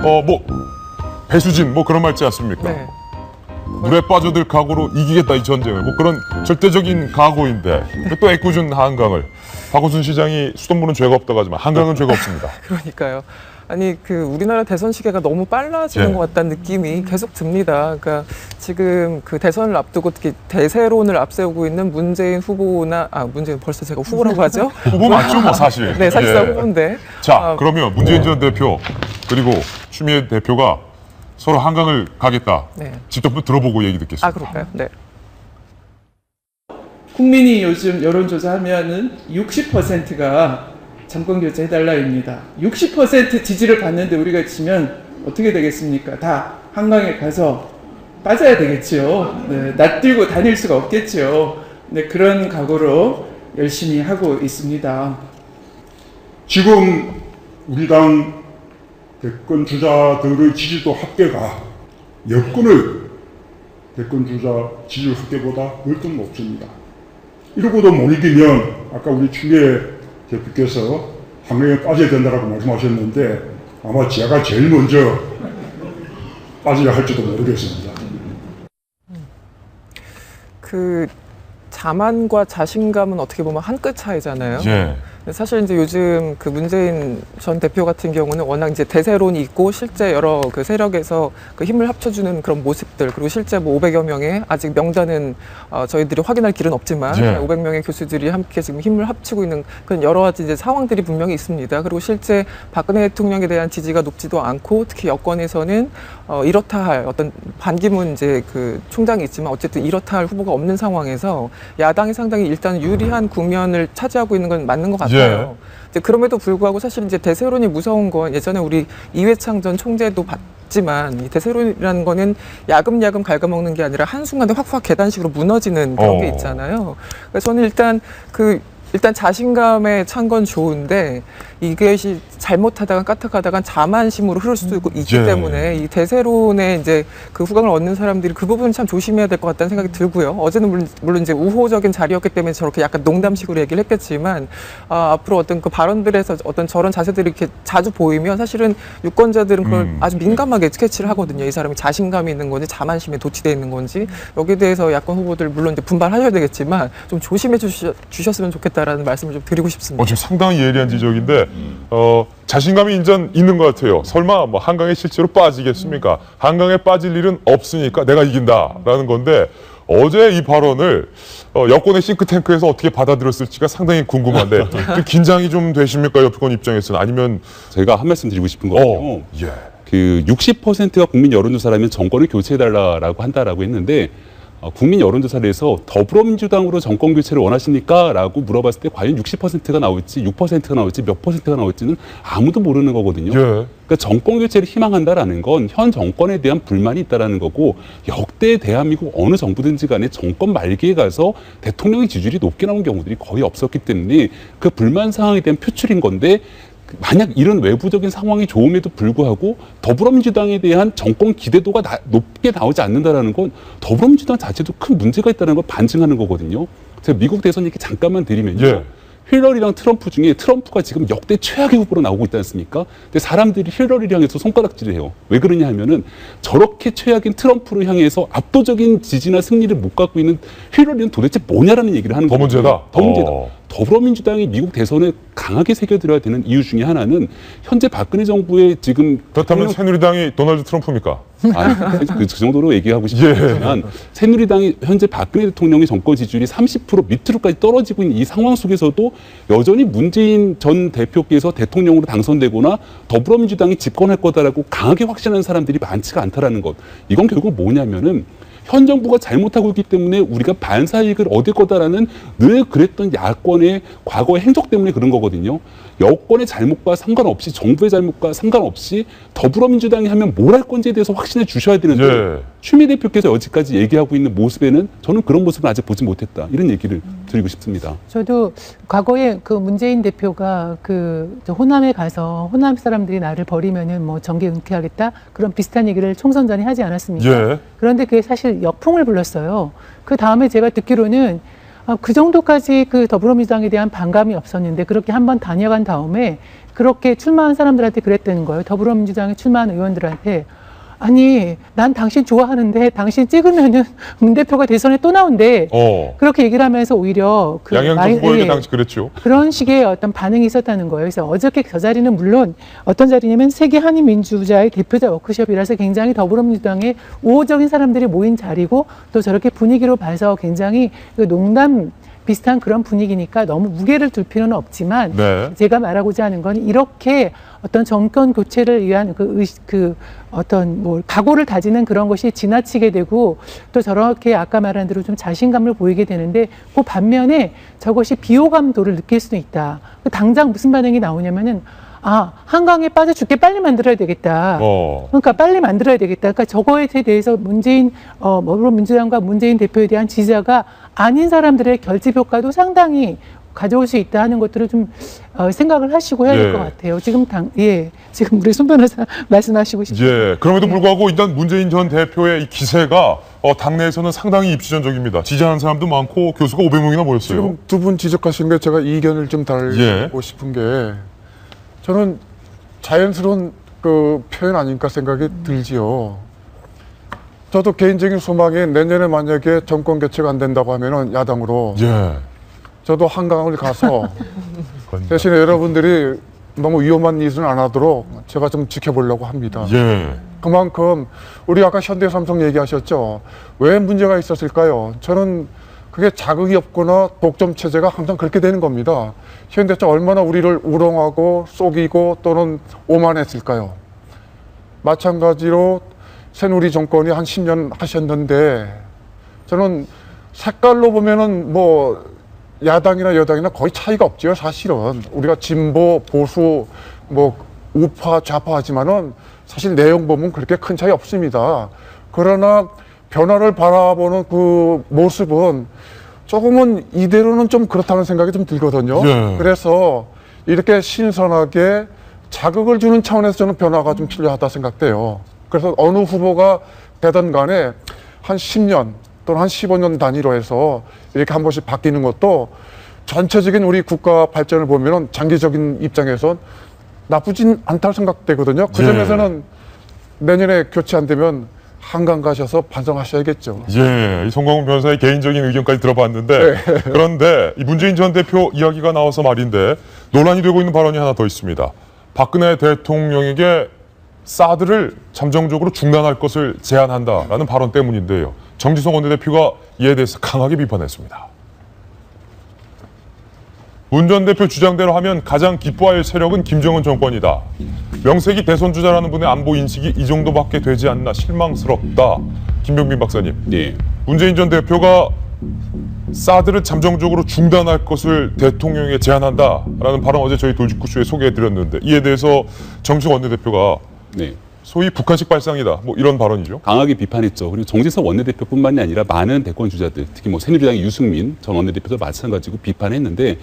뭐 배수진 뭐 그런 말 있지 않습니까? 네. 물에 빠져들 각오로 이기겠다 이 전쟁을 뭐 그런 절대적인 각오인데 또 애꿎은 한강을 박원순 시장이 수돗물은 죄가 없다고 하지만 한강은 죄가 없습니다. 그러니까요. 아니 그 우리나라 대선 시계가 너무 빨라지는 예. 것 같다는 느낌이 계속 듭니다. 그러니까 지금 그 대선을 앞두고 특히 대세론을 앞세우고 있는 문재인 후보나 문재인 벌써 제가 후보라고 하죠? 후보 맞죠 뭐 사실. 네, 사실상 예. 후보인데. 자 그러면 문재인 전 대표 그리고 추미애 대표가 서로 한강을 가겠다. 네. 직접 들어보고 얘기 듣겠습니다. 그럴까요? 네. 국민이 요즘 여론조사하면은 60%가 정권 교체해달라입니다. 60% 지지를 받는데 우리가 지면 어떻게 되겠습니까? 다 한강에 가서 빠져야 되겠죠. 네, 낯들고 다닐 수가 없겠죠. 네, 그런 각오로 열심히 하고 있습니다. 지금 우리 당 대권 주자들의 지지도 합계가 여권의 대권 주자 지지율 합계보다 월등 높습니다. 이러고도 못 이기면 아까 우리 추미애 대표께서 한강에 빠져야 된다고 말씀하셨는데 아마 제가 제일 먼저 빠져야 할지도 모르겠습니다. 그 자만과 자신감은 어떻게 보면 한 끗 차이잖아요. 예. 사실 이제 요즘 그 문재인 전 대표 같은 경우는 워낙 이제 대세론이 있고 실제 여러 그 세력에서 그 힘을 합쳐주는 그런 모습들 그리고 실제 뭐 500여 명의 아직 명단은 저희들이 확인할 길은 없지만 네. 500명의 교수들이 함께 지금 힘을 합치고 있는 그런 여러 가지 이제 상황들이 분명히 있습니다. 그리고 실제 박근혜 대통령에 대한 지지가 높지도 않고 특히 여권에서는 이렇다 할 어떤 반기문 이제 그 총장이 있지만 어쨌든 이렇다 할 후보가 없는 상황에서 야당이 상당히 일단 유리한 국면을 차지하고 있는 건 맞는 것 같아요. 이제 그럼에도 불구하고 사실 이제 대세론이 무서운 건 예전에 우리 이회창 전 총재도 있지만 이 대세론이라는 거는 야금야금 갉아먹는 게 아니라 한순간에 확확 계단식으로 무너지는 그런 게 있잖아요. 그래서 저는 일단 자신감에 찬 건 좋은데 이것이 잘못하다가 까딱하다가 자만심으로 흐를 수도 있기 때문에 이 대세론에 이제 그 후광을 얻는 사람들이 그 부분은 참 조심해야 될 것 같다는 생각이 들고요. 어제는 물론 이제 우호적인 자리였기 때문에 저렇게 약간 농담식으로 얘기를 했겠지만 앞으로 어떤 그 발언들에서 어떤 저런 자세들이 이렇게 자주 보이면 사실은 유권자들은 그걸 아주 민감하게 스케치를 하거든요. 이 사람이 자신감이 있는 건지 자만심에 도취되어 있는 건지 여기에 대해서 야권 후보들 물론 이제 분발하셔야 되겠지만 좀 조심해 주셨으면 좋겠다라는 말씀을 좀 드리고 싶습니다. 지금 상당히 예리한 지적인데 자신감이 인전 있는 것 같아요. 설마 뭐 한강에 실제로 빠지겠습니까? 한강에 빠질 일은 없으니까 내가 이긴다라는 건데 어제 이 발언을 여권의 싱크탱크에서 어떻게 받아들였을지가 상당히 궁금한데 좀 긴장이 좀 되십니까? 여권 입장에서는 아니면 제가 한 말씀 드리고 싶은 거예요. 그 60%가 국민 여론조사라면 정권을 교체해달라고 한다라고 했는데 국민 여론조사를 해서 더불어민주당으로 정권 교체를 원하십니까? 라고 물어봤을 때 과연 60%가 나올지 6%가 나올지 몇 %가 나올지는 아무도 모르는 거거든요. 그러니까 정권 교체를 희망한다라는 건 현 정권에 대한 불만이 있다라는 거고 역대 대한민국 어느 정부든지 간에 정권 말기에 가서 대통령의 지지율이 높게 나온 경우들이 거의 없었기 때문에 그 불만 사항에 대한 표출인 건데 만약 이런 외부적인 상황이 좋음에도 불구하고 더불어민주당에 대한 정권 기대도가 높게 나오지 않는다는 건 더불어민주당 자체도 큰 문제가 있다는 걸 반증하는 거거든요. 제가 미국 대선 얘기 잠깐만 드리면요. 힐러리랑 트럼프 중에 트럼프가 지금 역대 최악의 후보로 나오고 있지 않습니까? 근데 사람들이 힐러리를 향해서 손가락질을 해요. 왜 그러냐 하면은 저렇게 최악인 트럼프를 향해서 압도적인 지지나 승리를 못 갖고 있는 힐러리는 도대체 뭐냐라는 얘기를 하는 거예요. 더 문제다? 더 문제다. 더불어민주당이 미국 대선에 강하게 새겨들어야 되는 이유 중에 하나는 현재 박근혜 정부의 지금 그렇다면 새누리당이 도널드 트럼프입니까? 아니, 그 정도로 얘기하고 싶지만 새누리당이 현재 박근혜 대통령의 정권 지지율이 30% 밑으로까지 떨어지고 있는 이 상황 속에서도 여전히 문재인 전 대표께서 대통령으로 당선되거나 더불어민주당이 집권할 거다라고 강하게 확신하는 사람들이 많지가 않다라는 것. 이건 결국 뭐냐면은 현 정부가 잘못하고 있기 때문에 우리가 반사이익을 얻을 거다라는 늘 그랬던 야권의 과거의 행적 때문에 그런 거거든요. 여권의 잘못과 상관없이 정부의 잘못과 상관없이 더불어민주당이 하면 뭘 할 건지에 대해서 확신해 주셔야 되는데 추미애 대표께서 여지까지 얘기하고 있는 모습에는 저는 그런 모습을 아직 보지 못했다. 이런 얘기를 드리고 싶습니다. 저도 과거에 그 문재인 대표가 저 호남에 가서 호남 사람들이 나를 버리면은 뭐 정계 은퇴하겠다 그런 비슷한 얘기를 총선 전에 하지 않았습니까? 그런데 그게 사실 역풍을 불렀어요. 그 다음에 제가 듣기로는 그 정도까지 그 더불어민주당에 대한 반감이 없었는데 그렇게 한번 다녀간 다음에 그렇게 출마한 사람들한테 그랬다는 거예요. 더불어민주당에 출마한 의원들한테 아니 난 당신 좋아하는데 당신 찍으면은 문 대표가 대선에 또 나온대. 그렇게 얘기를 하면서 오히려 그 양양정 후보에게 당시 그랬죠. 그런 식의 어떤 반응이 있었다는 거예요. 그래서 어저께 저 자리는 물론 어떤 자리냐면 세계 한인민주자의 대표자 워크숍이라서 굉장히 더불어민주당의 우호적인 사람들이 모인 자리고 또 저렇게 분위기로 봐서 굉장히 농담 비슷한 그런 분위기니까 너무 무게를 둘 필요는 없지만 제가 말하고자 하는 건 이렇게 어떤 정권 교체를 위한 어떤 각오를 다지는 그런 것이 지나치게 되고 또 저렇게 아까 말한 대로 좀 자신감을 보이게 되는데 그 반면에 저것이 비호감도를 느낄 수도 있다. 당장 무슨 반응이 나오냐면은 한강에 빠져 죽게 빨리 만들어야 되겠다. 그러니까 빨리 만들어야 되겠다. 그러니까 저거에 대해서 민주당과 문재인 대표에 대한 지지자가 아닌 사람들의 결집 효과도 상당히 가져올 수 있다 하는 것들을 좀 생각을 하시고 해야 될 것 같아요. 지금 지금 우리 손 변호사 말씀하시고 싶습니다. 그럼에도 불구하고 일단 문재인 전 대표의 이 기세가 당내에서는 상당히 입지전적입니다. 지지하는 사람도 많고 교수가 500명이나 모였어요. 지금 두 분 지적하신 게 제가 이견을 좀 달고 싶은 게 저는 자연스러운 그 표현 아닐까 생각이 들지요. 저도 개인적인 소망이 내년에 만약에 정권 교체가 안 된다고 하면은 야당으로 저도 한강을 가서 대신에 여러분들이 너무 위험한 일은 안 하도록 제가 좀 지켜보려고 합니다. 그만큼 우리 아까 현대삼성 얘기하셨죠. 왜 문제가 있었을까요? 저는 그게 자극이 없거나 독점 체제가 항상 그렇게 되는 겁니다. 현대차 얼마나 우리를 우롱하고 속이고 또는 오만했을까요? 마찬가지로 새누리 정권이 한 10년 하셨는데 저는 색깔로 보면은 뭐 야당이나 여당이나 거의 차이가 없죠. 사실은 우리가 진보, 보수 뭐 우파 좌파하지만은 사실 내용 보면 그렇게 큰 차이 없습니다. 그러나 변화를 바라보는 그 모습은 조금은 이대로는 좀 그렇다는 생각이 좀 들거든요. 예. 그래서 이렇게 신선하게 자극을 주는 차원에서 저는 변화가 좀 필요하다 생각돼요. 그래서 어느 후보가 되든 간에 한 10년 또는 한 15년 단위로 해서 이렇게 한 번씩 바뀌는 것도 전체적인 우리 국가 발전을 보면은 장기적인 입장에선 나쁘진 않다고 생각되거든요. 그 예. 점에서는 내년에 교체 안 되면 한강 가셔서 반성하셔야겠죠. 예, 이 송강훈 변호사의 개인적인 의견까지 들어봤는데 그런데 이 문재인 전 대표 이야기가 나와서 말인데 논란이 되고 있는 발언이 하나 더 있습니다. 박근혜 대통령에게 사드를 잠정적으로 중단할 것을 제안한다라는 발언 때문인데요. 정지석 원내대표가 이에 대해서 강하게 비판했습니다. 문 전 대표 주장대로 하면 가장 기뻐할 세력은 김정은 정권이다. 명색이 대선 주자라는 분의 안보 인식이 이 정도밖에 되지 않나 실망스럽다. 김병빈 박사님. 네. 문재인 전 대표가 사드를 잠정적으로 중단할 것을 대통령에게 제안한다라는 발언 어제 저희 돌직구쇼에 소개해드렸는데 이에 대해서 정지석 원내대표가 네. 소위 북한식 발상이다. 뭐 이런 발언이죠. 강하게 비판했죠. 그리고 정지석 원내대표뿐만이 아니라 많은 대권 주자들, 특히 뭐 새누리당의 유승민 전 원내대표도 마찬가지고 비판했는데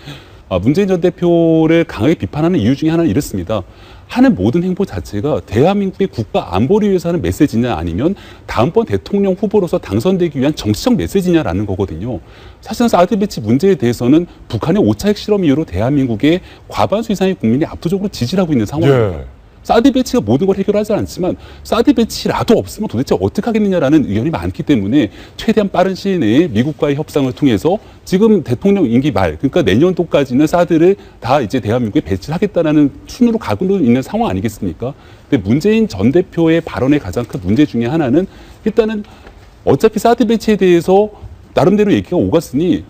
문재인 전 대표를 강하게 비판하는 이유 중에 하나는 이렇습니다. 하는 모든 행보 자체가 대한민국의 국가 안보를 위해서 하는 메시지냐 아니면 다음번 대통령 후보로서 당선되기 위한 정치적 메시지냐라는 거거든요. 사실은 사드 배치 문제에 대해서는 북한의 5차 핵실험 이후로 대한민국의 과반수 이상의 국민이 압도적으로 지지를 하고 있는 상황입니다. 예. 사드 배치가 모든 걸 해결하지 않지만 사드 배치라도 없으면 도대체 어떻게 하겠느냐라는 의견이 많기 때문에 최대한 빠른 시일 내에 미국과의 협상을 통해서 지금 대통령 임기 말, 그러니까 내년도까지는 사드를 다 이제 대한민국에 배치를 하겠다는 순으로 가고 있는 상황 아니겠습니까? 근데 문재인 전 대표의 발언의 가장 큰 문제 중에 하나는 일단은 어차피 사드 배치에 대해서 나름대로 얘기가 오갔으니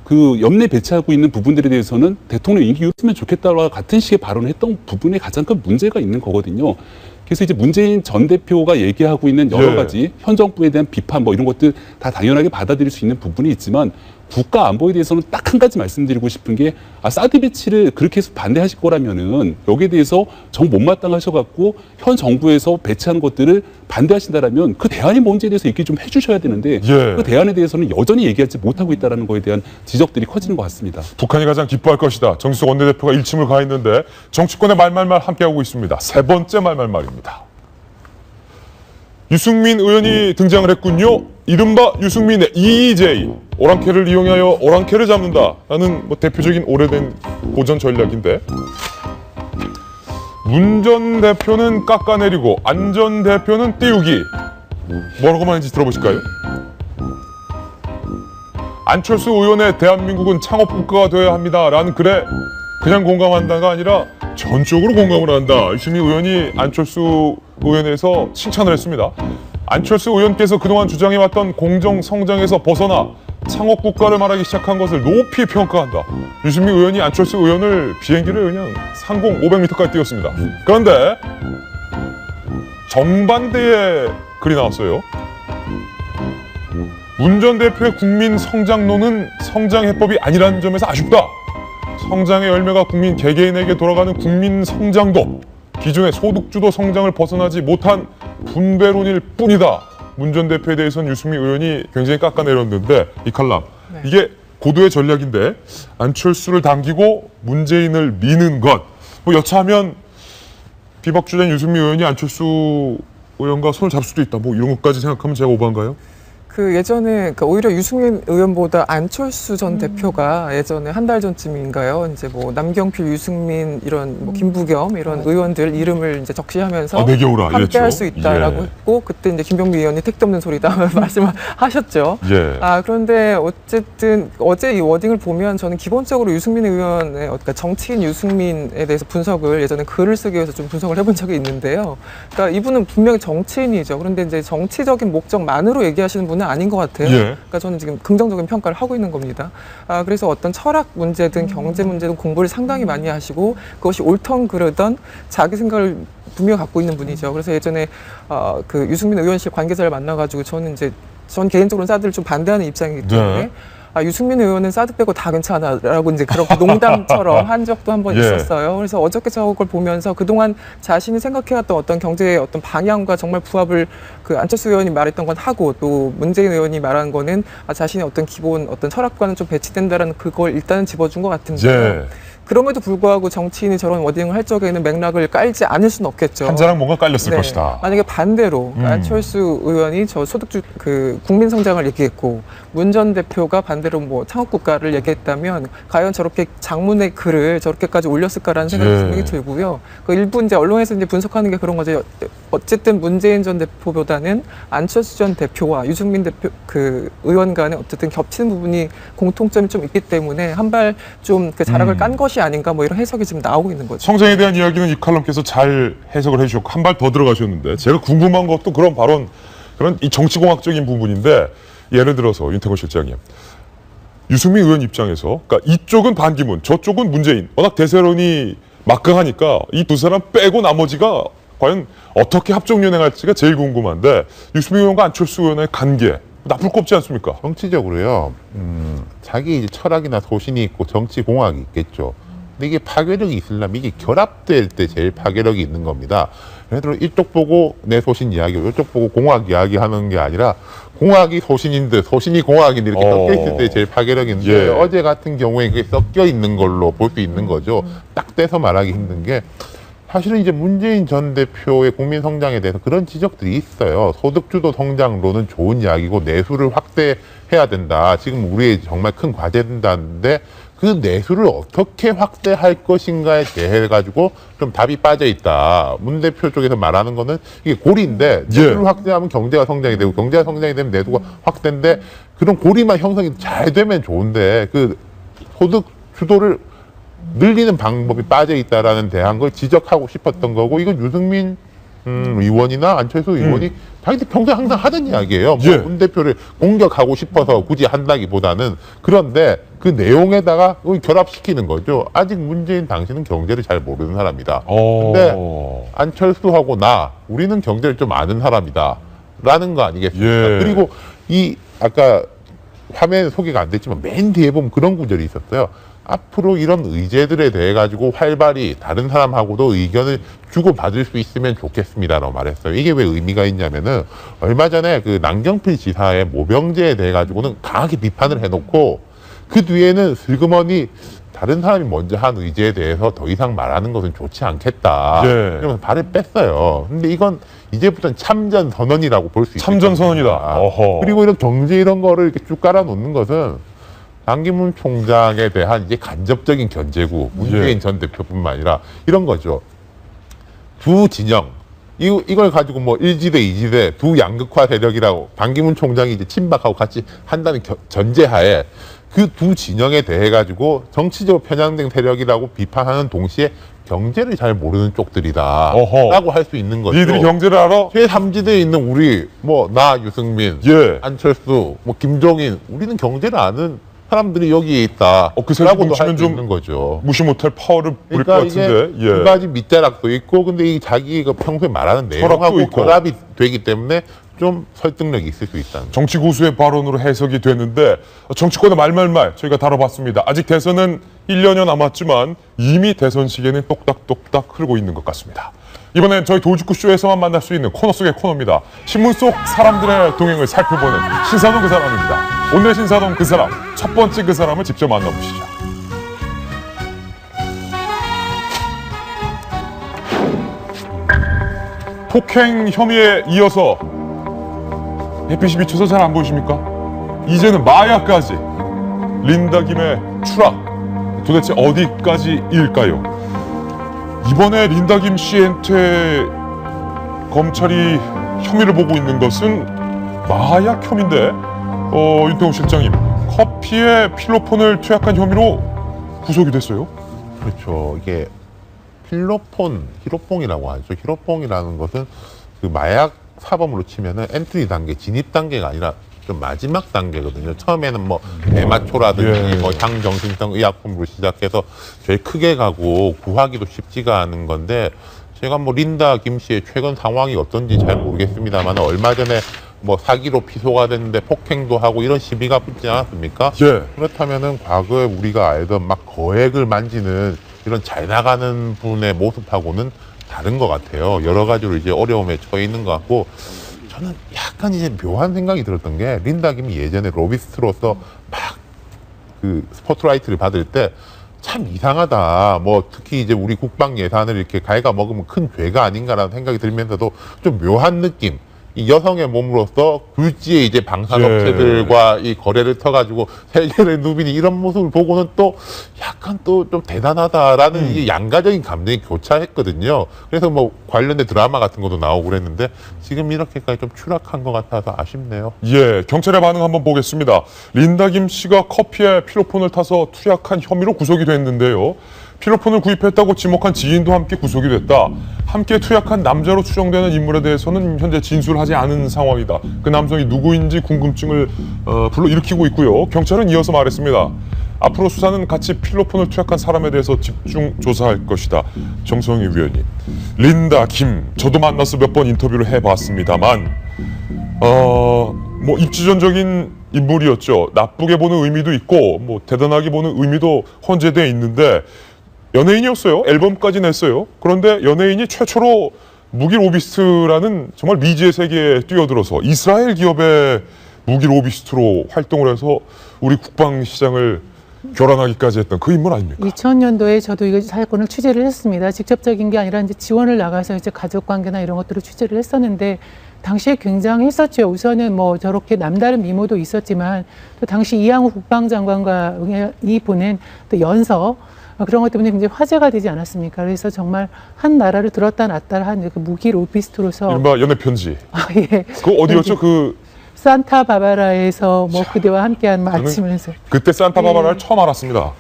그 옆내 배치하고 있는 부분들에 대해서는 대통령 임기였으면 좋겠다와 같은 식의 발언을 했던 부분에 가장 큰 문제가 있는 거거든요. 그래서 이제 문재인 전 대표가 얘기하고 있는 여러 가지 현 정부에 대한 비판 뭐 이런 것들 다 당연하게 받아들일 수 있는 부분이 있지만 국가 안보에 대해서는 딱 한 가지 말씀드리고 싶은 게 사드 배치를 그렇게 해서 반대하실 거라면은 여기에 대해서 정 못마땅하셔갖고 현 정부에서 배치하는 것들을 반대하신다라면 그 대안이 뭔지에 대해서 얘기 좀 해주셔야 되는데 그 대안에 대해서는 여전히 얘기하지 못하고 있다는 거에 대한 지적들이 커지는 것 같습니다. 북한이 가장 기뻐할 것이다. 정지석 원내대표가 일침을 가했는데 정치권의 말말말 함께하고 있습니다. 세 번째 말말말입니다. 유승민 의원이 등장을 했군요. 이른바 유승민의 EEJ, 오랑캐를 이용하여 오랑캐를 잡는다라는 뭐 대표적인 오래된 고전 전략인데 문 전 대표는 깎아내리고 안 전 대표는 띄우기. 뭐라고 말하는지 들어보실까요? 안철수 의원의 대한민국은 창업국가가 되어야 합니다라는 글에 그냥 공감한다가 아니라 전적으로 공감을 한다. 유승민 의원이 안철수 의원에서 칭찬을 했습니다. 안철수 의원께서 그동안 주장해왔던 공정성장에서 벗어나 창업국가를 말하기 시작한 것을 높이 평가한다. 유승민 의원이 안철수 의원을 비행기를 그냥 상공 500m까지 띄웠습니다. 그런데 정반대의 글이 나왔어요. 문 전 대표의 국민 성장론은 성장해법이 아니라는 점에서 아쉽다. 성장의 열매가 국민 개개인에게 돌아가는 국민 성장도 기존의 소득주도 성장을 벗어나지 못한 분배론일 뿐이다. 문 전 대표에 대해서는 유승민 의원이 굉장히 깎아내렸는데 이 칼럼 이게 고도의 전략인데 안철수를 당기고 문재인을 미는 것. 뭐 여차하면 비박주자인 유승민 의원이 안철수 의원과 손을 잡을 수도 있다. 뭐 이런 것까지 생각하면 제가 오버한가요? 그 예전에 그러니까 오히려 유승민 의원보다 안철수 전 대표가 예전에 한 달 전쯤인가요? 이제 뭐 남경필, 유승민 이런 뭐 김부겸 이런 의원들 이름을 이제 적시하면서 내겨오라, 함께 할 이랬죠. 수 있다라고 했고 그때 이제 김병민 의원이 택도 없는 소리다 말씀을 하셨죠. 예. 그런데 어쨌든 어제 이 워딩을 보면 저는 기본적으로 유승민 의원의 그러니까 정치인 유승민에 대해서 분석을 예전에 글을 쓰기 위해서 좀 분석을 해본 적이 있는데요. 그러니까 이분은 분명히 정치인이죠. 그런데 이제 정치적인 목적만으로 얘기하시는 분은 아닌 것 같아요. 그러니까 저는 지금 긍정적인 평가를 하고 있는 겁니다. 그래서 어떤 철학 문제든 경제 문제든 공부를 상당히 많이 하시고 그것이 옳던 그르던 자기 생각을 분명히 갖고 있는 분이죠. 그래서 예전에 그 유승민 의원실 관계자를 만나가지고 저는 이제 전 개인적으로는 사드를 좀 반대하는 입장이기 때문에 유승민 의원은 사드 빼고 다 괜찮아라고 이제 그렇게 농담처럼 한 적도 한 번 예. 있었어요. 그래서 어저께 저걸 보면서 그동안 자신이 생각해왔던 어떤 경제의 어떤 방향과 정말 부합을 그 안철수 의원이 말했던 건 하고 또 문재인 의원이 말한 거는 자신의 어떤 기본 어떤 철학과는 좀 배치된다라는 그걸 일단은 집어준 것 같은데. 예. 그럼에도 불구하고 정치인이 저런 워딩을 할 적에는 맥락을 깔지 않을 수는 없겠죠. 한 자락 뭔가 깔렸을 네. 것이다. 만약에 반대로 안철수 의원이 저 소득주 그 국민 성장을 얘기했고 문 전 대표가 반대로 뭐 창업 국가를 얘기했다면 과연 저렇게 장문의 글을 저렇게까지 올렸을까라는 생각이 예. 분명히 들고요. 그 일부 이제 언론에서 이제 분석하는 게 그런 거죠. 어쨌든 문재인 전 대표보다는 안철수 전 대표와 유승민 대표 그 의원 간에 어쨌든 겹치는 부분이 공통점이 좀 있기 때문에 한 발 좀 그 자락을 깐 것이 아닌가 뭐 이런 해석이 지금 나오고 있는 거죠. 성장에 대한 이야기는 이 칼럼께서 잘 해석을 해주셨고 한 발 더 들어가셨는데 제가 궁금한 것도 그런 발언 그런 이 정치공학적인 부분인데 예를 들어서 윤태곤 실장님 유승민 의원 입장에서 그러니까 이쪽은 반기문 저쪽은 문재인 워낙 대세론이 막강하니까 이 두 사람 빼고 나머지가 과연 어떻게 합종연행할지가 제일 궁금한데 유승민 의원과 안철수 의원의 관계 나쁠 거 없지 않습니까? 정치적으로요. 자기 이제 철학이나 소신이 있고 정치 공학이 있겠죠. 근데 이게 파괴력이 있으려면 이게 결합될 때 제일 파괴력이 있는 겁니다. 예를 들어 이쪽 보고 내 소신 이야기고 이쪽 보고 공학 이야기하는 게 아니라 공학이 소신인 듯 소신이 공학인 이렇게 섞여 있을 때 제일 파괴력이 있는데 예. 어제 같은 경우에 그게 섞여 있는 걸로 볼 수 있는 거죠. 딱 떼서 말하기 힘든 게 사실은 이제 문재인 전 대표의 국민 성장에 대해서 그런 지적들이 있어요. 소득주도 성장론은 좋은 이야기고 내수를 확대해야 된다. 지금 우리의 정말 큰 과제된다는데 그 내수를 어떻게 확대할 것인가에 대해 가지고 좀 답이 빠져 있다. 문 대표 쪽에서 말하는 거는 이게 고리인데 내수를 확대하면 경제가 성장이 되고 경제가 성장이 되면 내수가 확대인데 그런 고리만 형성이 잘 되면 좋은데 그 소득 주도를 늘리는 방법이 빠져 있다라는 대한 걸 지적하고 싶었던 거고 이건 유승민 의원이나 안철수 의원이 자기들 평소에 항상 하던 이야기예요. 뭐 예. 문 대표를 공격하고 싶어서 굳이 한다기보다는 그런데 그 내용에다가 결합시키는 거죠. 아직 문재인 당신은 경제를 잘 모르는 사람이다. 근데 안철수하고 우리는 경제를 좀 아는 사람이다. 라는 거 아니겠습니까? 예. 그리고 이 아까 화면에 소개가 안 됐지만 맨 뒤에 보면 그런 구절이 있었어요. 앞으로 이런 의제들에 대해 가지고 활발히 다른 사람하고도 의견을 주고받을 수 있으면 좋겠습니다라고 말했어요. 이게 왜 의미가 있냐면은 얼마 전에 그 남경필 지사의 모병제에 대해 가지고는 강하게 비판을 해놓고 그 뒤에는 슬그머니 다른 사람이 먼저 한 의제에 대해서 더 이상 말하는 것은 좋지 않겠다. 예. 그러면서 발을 뺐어요. 근데 이건 이제부터는 참전 선언이라고 볼 수 있어요. 참전 선언이다. 어허. 그리고 이런 경제 이런 거를 이렇게 쭉 깔아놓는 것은 반기문 총장에 대한 이제 간접적인 견제고 문재인 전 대표뿐만 아니라 이런 거죠. 두 진영 이걸 가지고 뭐 1지대, 2지대 두 양극화 세력이라고 반기문 총장이 이제 친박하고 같이 한다는 전제하에 그 두 진영에 대해 가지고 정치적으로 편향된 세력이라고 비판하는 동시에 경제를 잘 모르는 쪽들이다 라고 할 수 있는 거죠. 니들이 경제를 알아? 제3지대에 있는 우리 나 유승민, 예. 안철수, 김종인 우리는 경제를 아는 사람들이 여기에 있다. 그 세력 라고도 할 뭉치면 수 좀 있는 거죠. 무시 못할 파워를 부릴 그러니까 것 같은데. 이게 두 가지 밑자락도 있고, 근데 이 자기가 평소에 말하는 내용하고 있고. 결합이 되기 때문에 좀 설득력이 있을 수 있다는. 정치 고수의 발언으로 해석이 됐는데 정치권의 말말말 저희가 다뤄봤습니다. 아직 대선은 1년여 남았지만 이미 대선 시계는 똑딱똑딱 흐르고 있는 것 같습니다. 이번엔 저희 도지구쇼에서만 만날 수 있는 코너 속의 코너입니다. 신문 속 사람들의 동행을 살펴보는 신사동 그 사람입니다. 오늘 신사동 그 사람, 첫 번째 그 사람을 직접 만나보시죠. 폭행 혐의에 이어서 햇빛이 비쳐서 잘 안 보이십니까? 이제는 마약까지 린다 김의 추락 도대체 어디까지일까요? 이번에 린다 김 씨한테 검찰이 혐의를 보고 있는 것은 마약 혐의인데 윤태곤 실장님 커피에 필로폰을 투약한 혐의로 구속이 됐어요? 그렇죠. 이게 히로뽕이라고 하죠. 히로뽕이라는 것은 그 마약 사범으로 치면은 엔트리 단계, 진입 단계가 아니라 좀 마지막 단계거든요. 처음에는 뭐 대마초라든지 뭐 향정신성 의약품으로 시작해서 제일 크게 가고 구하기도 쉽지가 않은 건데 제가 뭐 린다 김 씨의 최근 상황이 어떤지 잘 모르겠습니다만 얼마 전에 뭐 사기로 피소가 됐는데 폭행도 하고 이런 시비가 붙지 않았습니까? 예. 그렇다면은 과거에 우리가 알던 막 거액을 만지는 이런 잘 나가는 분의 모습하고는 다른 것 같아요. 여러 가지로 이제 어려움에 처해 있는 것 같고, 저는 약간 이제 묘한 생각이 들었던 게, 린다 김이 예전에 로비스트로서 막 그 스포트라이트를 받을 때 참 이상하다. 뭐 특히 이제 우리 국방 예산을 이렇게 갉아먹으면 큰 죄가 아닌가라는 생각이 들면서도 좀 묘한 느낌. 이 여성의 몸으로서 굴지의 이제 방산업체들과 이 거래를 터가지고 세계를 누비니 이런 모습을 보고는 또 약간 또 좀 대단하다라는 이게 양가적인 감정이 교차했거든요. 그래서 뭐 관련된 드라마 같은 것도 나오고 그랬는데 지금 이렇게까지 좀 추락한 것 같아서 아쉽네요. 예, 경찰의 반응 한번 보겠습니다. 린다 김 씨가 커피에 필로폰을 타서 투약한 혐의로 구속이 됐는데요. 필로폰을 구입했다고 지목한 지인도 함께 구속이 됐다. 함께 투약한 남자로 추정되는 인물에 대해서는 현재 진술하지 않은 상황이다. 그 남성이 누구인지 궁금증을 불러일으키고 있고요. 경찰은 이어서 말했습니다. 앞으로 수사는 같이 필로폰을 투약한 사람에 대해서 집중 조사할 것이다. 정성희 위원님, 린다 김, 저도 만나서 몇 번 인터뷰를 해봤습니다만 뭐 입지전적인 인물이었죠. 나쁘게 보는 의미도 있고 뭐 대단하게 보는 의미도 혼재되어 있는데 연예인이었어요. 앨범까지 냈어요. 그런데 연예인이 최초로 무기 로비스트라는 정말 미지의 세계에 뛰어들어서 이스라엘 기업의 무기 로비스트로 활동을 해서 우리 국방 시장을 교란하기까지 했던 그 인물 아닙니까? 2000년도에 저도 이 사건을 취재를 했습니다. 직접적인 게 아니라 이제 지원을 나가서 이제 가족 관계나 이런 것들을 취재를 했었는데 당시에 굉장했었죠. 우선은 뭐 저렇게 남다른 미모도 있었지만 또 당시 이양호 국방장관과 이 보낸 또 연서 그런 것 때문에 굉장히 화제가 되지 않았습니까? 그래서 정말 한 나라를 들었다 놨다 한 그 무기 로비스트로서 이른바 연애 편지. 예. 그 어디였죠? 그 산타바바라에서 뭐 그대와 함께한 아침을 해서 그때 산타바바라를 처음 알았습니다.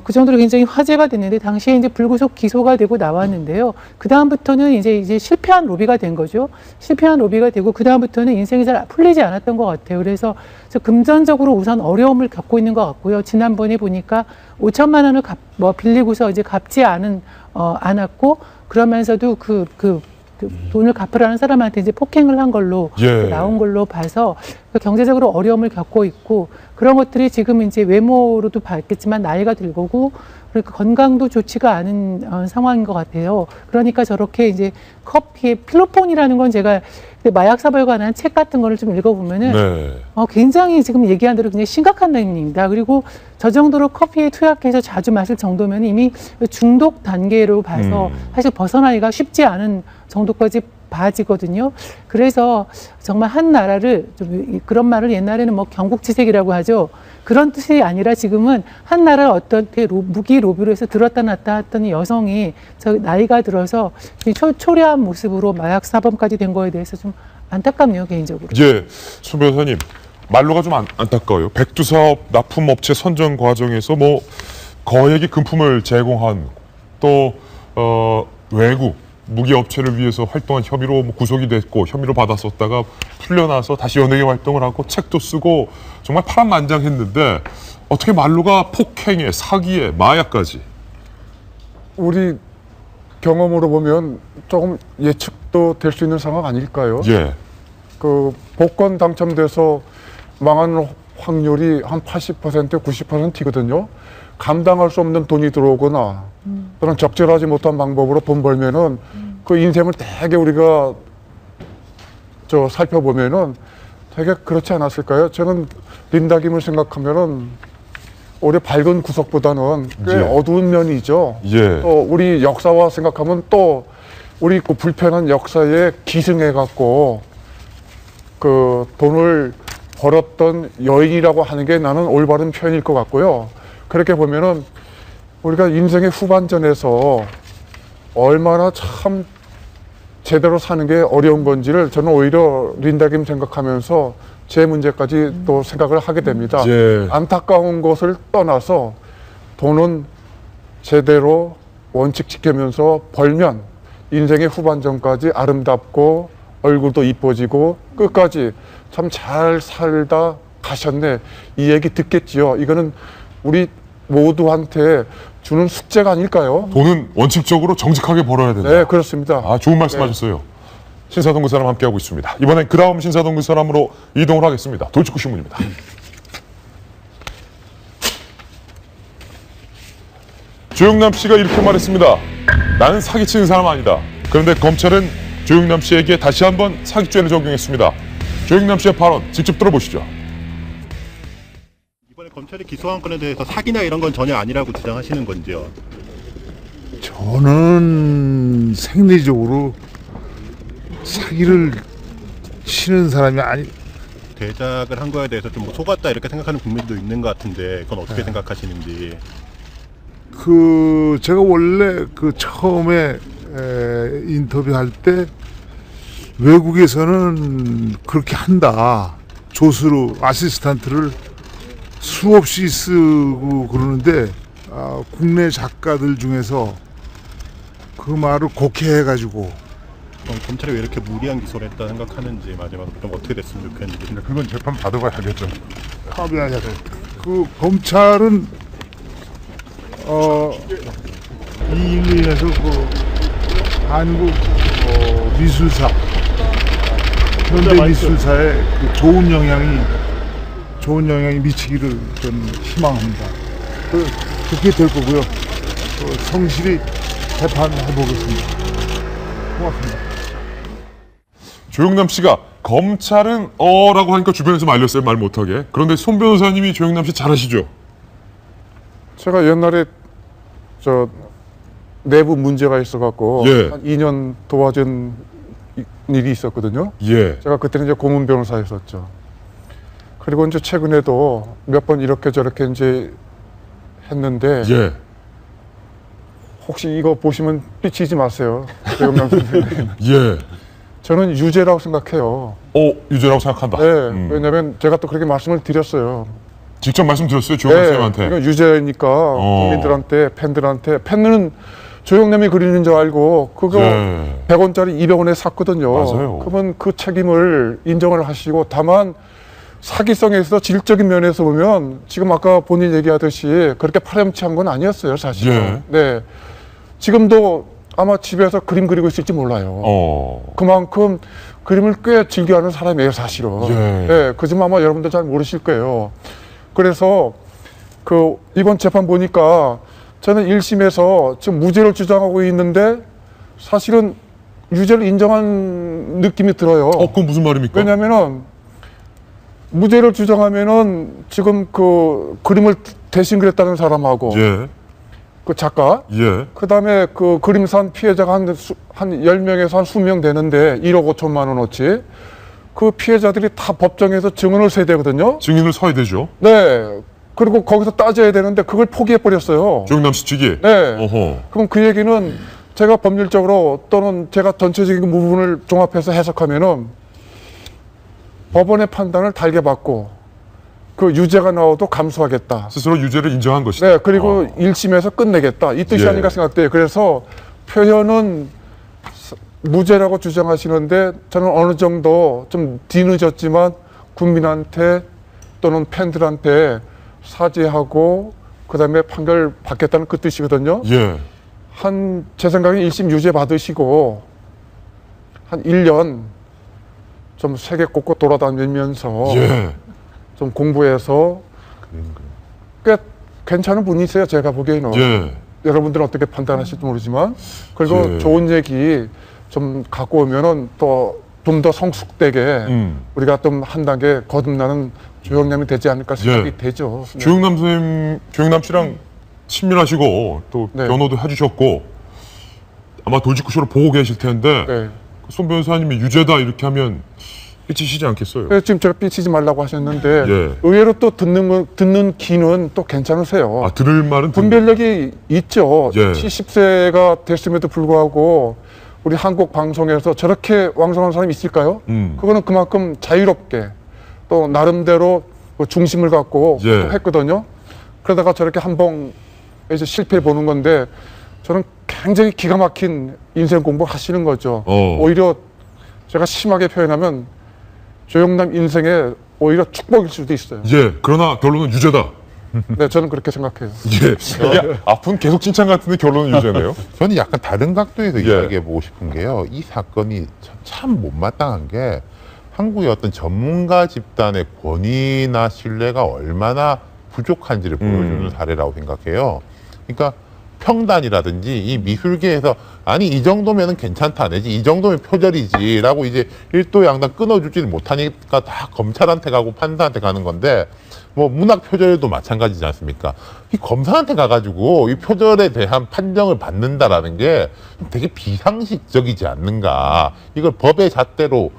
그 정도로 굉장히 화제가 됐는데 당시에 이제 불구속 기소가 되고 나왔는데요. 그 다음부터는 이제 실패한 로비가 된 거죠. 실패한 로비가 되고 그 다음부터는 인생이 잘 풀리지 않았던 것 같아요. 그래서 금전적으로 우선 어려움을 겪고 있는 것 같고요. 지난번에 보니까 5천만 원을 빌리고서 이제 갚지 않았고 그러면서도 그 돈을 갚으라는 사람한테 이제 폭행을 한 걸로 나온 걸로 봐서 경제적으로 어려움을 겪고 있고 그런 것들이 지금 이제 외모로도 봤겠지만 나이가 들고 그러니까 건강도 좋지가 않은 상황인 것 같아요. 그러니까 저렇게 이제 커피에 필로폰이라는 건 제가 마약 사범에 관한 책 같은 거를 좀 읽어보면은 굉장히 지금 얘기한 대로 굉장히 심각한 내용입니다. 그리고 저 정도로 커피에 투약해서 자주 마실 정도면 이미 중독 단계로 봐서 사실 벗어나기가 쉽지 않은 정도까지 봐지거든요. 그래서 정말 한 나라를 좀 그런 말을 옛날에는 뭐 경국지색이라고 하죠. 그런 뜻이 아니라 지금은 한 나라를 어떻게 무기 로비로 해서 들었다 놨다 했던 여성이 저 나이가 들어서 초라한 모습으로 마약 사범까지 된 거에 대해서 좀 안타깝네요, 개인적으로. 예, 수 변호사님 말로가 좀 안타까워요. 백두사업 납품업체 선정 과정에서 뭐 거액의 금품을 제공한 또 외국 무기 업체를 위해서 활동한 혐의로 구속이 됐고 혐의를 받았었다가 풀려나서 다시 연예계 활동을 하고 책도 쓰고 정말 파란만장했는데 어떻게 말로가 폭행에 사기에 마약까지. 우리 경험으로 보면 조금 예측도 될 수 있는 상황 아닐까요? 예. 그 복권 당첨돼서 망하는 확률이 한 80%, 90%이거든요. 감당할 수 없는 돈이 들어오거나 또는 적절하지 못한 방법으로 돈 벌면은 그 인생을 되게 우리가 살펴보면은 되게 그렇지 않았을까요? 저는 린다 김을 생각하면은 오히려 밝은 구석보다는 꽤 어두운 면이 있죠. 또 우리 역사와 생각하면 또 우리 그 불편한 역사에 기승해갖고 그 돈을 벌었던 여인이라고 하는 게 나는 올바른 표현일 것 같고요. 그렇게 보면은 우리가 인생의 후반전에서 얼마나 참 제대로 사는 게 어려운 건지를 저는 오히려 린다 김 생각하면서 제 문제까지 또 생각을 하게 됩니다. 안타까운 것을 떠나서 돈은 제대로 원칙 지키면서 벌면 인생의 후반전까지 아름답고 얼굴도 이뻐지고 끝까지 참 잘 살다 가셨네. 이 얘기 듣겠지요. 이거는 우리 모두한테 주는 숙제가 아닐까요? 돈은 원칙적으로 정직하게 벌어야 된다. 네, 그렇습니다. 좋은 말씀하셨어요. 신사동 그 사람 함께하고 있습니다. 이번엔 그 다음 신사동 그 사람으로 이동을 하겠습니다. 돌직구 신문입니다. 조영남 씨가 이렇게 말했습니다. 나는 사기치는 사람 아니다. 그런데 검찰은 조영남 씨에게 다시 한번 사기죄를 적용했습니다. 조영남 씨의 발언 직접 들어보시죠. 이번에 검찰이 기소한 건에 대해서 사기나 이런 건 전혀 아니라고 주장하시는 건지요? 저는 생리적으로 사기를 치는 사람이 아니. 대작을 한 거에 대해서 좀 속았다 이렇게 생각하는 국민도 있는 것 같은데 그건 어떻게 생각하시는지. 제가 원래 처음에 인터뷰할 때 외국에서는 그렇게 한다. 조수로 아시스탄트를 수없이 쓰고 그러는데 국내 작가들 중에서 그 말을 곡해해가지고 검찰이 왜 이렇게 무리한 기소를 했다 생각하는지 마지막으로 좀 어떻게 됐으면 좋겠는지. 근데 그건 재판 받아봐야겠죠. 합의하자. 검찰은 211에서 한국 미술사 현대 미술사에 좋은 영향이 미치기를 좀 희망합니다. 그렇게 될 거고요. 성실히 재판해 보겠습니다. 고맙습니다. 조영남 씨가 검찰은 라고 하니까 주변에서 말렸어요. 말 못하게. 그런데 손 변호사님이 조영남 씨 잘 아시죠? 제가 옛날에 내부 문제가 있어갖고 예. 한 2년 도와준 일이 있었거든요. 예. 제가 그때는 이제 고문 변호사였었죠. 그리고 이제 최근에도 몇 번 이렇게 저렇게 이제 했는데 예. 혹시 이거 보시면 삐치지 마세요. 조영남 선생님. 예. 저는 유죄라고 생각해요. 유죄라고 생각한다. 네. 왜냐하면 제가 또 그렇게 말씀을 드렸어요. 직접 말씀드렸어요, 조영남 쌤한테. 이건 유죄니까 국민들한테, 팬들은 조영남이 그리는 줄 알고 그거 100원짜리 200원에 샀거든요. 맞아요. 그러면 그 책임을 인정을 하시고, 다만 사기성에서 질적인 면에서 보면 지금 아까 본인 얘기하듯이 그렇게 파렴치한 건 아니었어요, 사실은. 예. 네. 지금도 아마 집에서 그림 그리고 있을지 몰라요. 그만큼 그림을 꽤 즐겨하는 사람이에요, 사실은. 네, 그 점 아마 여러분들 잘 모르실 거예요. 그래서 이번 재판 보니까 저는 1심에서 지금 무죄를 주장하고 있는데 사실은 유죄를 인정한 느낌이 들어요. 그건 무슨 말입니까? 왜냐면은 무죄를 주장하면은 지금 그림을 대신 그렸다는 사람하고 그 작가, 그 다음에 그 그림 산 피해자가 한 10명에서 한 20명 되는데 1억 5천만 원어치. 그 피해자들이 다 법정에서 증언을 서야 되거든요. 증인을 서야 되죠. 네. 그리고 거기서 따져야 되는데 그걸 포기해버렸어요. 조영남 씨 측이? 네. 그럼 그 얘기는 제가 법률적으로 또는 제가 전체적인 부분을 종합해서 해석하면은 법원의 판단을 달게 받고 그 유죄가 나와도 감수하겠다. 스스로 유죄를 인정한 것이다. 네. 그리고 1심에서 끝내겠다. 이 뜻이 아닌가 생각돼요. 그래서 표현은 무죄라고 주장하시는데 저는 어느 정도 좀 뒤늦었지만 국민한테 또는 팬들한테 사죄하고 그다음에 판결 받겠다는 그 뜻이거든요. 제 생각에 1심 유죄 받으시고 한 1년 좀 세계 곳곳 돌아다니면서 좀 공부해서 꽤 괜찮은 분이세요, 제가 보기에는. 여러분들은 어떻게 판단하실지 모르지만. 그리고 좋은 얘기 좀 갖고 오면은 또 좀 더 성숙되게 우리가 좀 한 단계 거듭나는 조영남이 되지 않을까 생각이 되죠. 조영남 선생님, 조영남 씨랑 친밀하시고 또 변호도 해주셨고 아마 돌직구쇼를 보고 계실 텐데 손 변호사님이 유죄다 이렇게 하면 삐치시지 않겠어요? 그래서 지금 제가 삐치지 말라고 하셨는데 의외로 또 듣는 귀는 또 괜찮으세요. 들을 말은 분별력이 있죠. 70세가 됐음에도 불구하고 우리 한국 방송에서 저렇게 왕성한 사람이 있을까요? 그거는 그만큼 자유롭게 또 나름대로 중심을 갖고 했거든요. 그러다가 저렇게 한봉에서 실패해 보는 건데 저는 굉장히 기가 막힌 인생 공부 하시는 거죠. 오히려 제가 심하게 표현하면 조영남 인생의 오히려 축복일 수도 있어요. 그러나 결론은 유죄다. 네, 저는 그렇게 생각해요. 이게 앞은 계속 칭찬 같은데 결론은 유죄네요. 저는 약간 다른 각도에서 예. 이야기해보고 싶은 게요. 이 사건이 참 못마땅한 게 한국의 어떤 전문가 집단의 권위나 신뢰가 얼마나 부족한지를 보여주는 사례라고 생각해요. 그러니까 평단이라든지 이 미술계에서 아니 이 정도면은 괜찮다 내지 이 정도면 표절이지라고 이제 일도 양당 끊어주지를 못하니까 다 검찰한테 가고 판사한테 가는 건데 뭐 문학 표절도 마찬가지지 않습니까? 이 검사한테 가가지고 이 표절에 대한 판정을 받는다라는 게 되게 비상식적이지 않는가? 이걸 법의 잣대로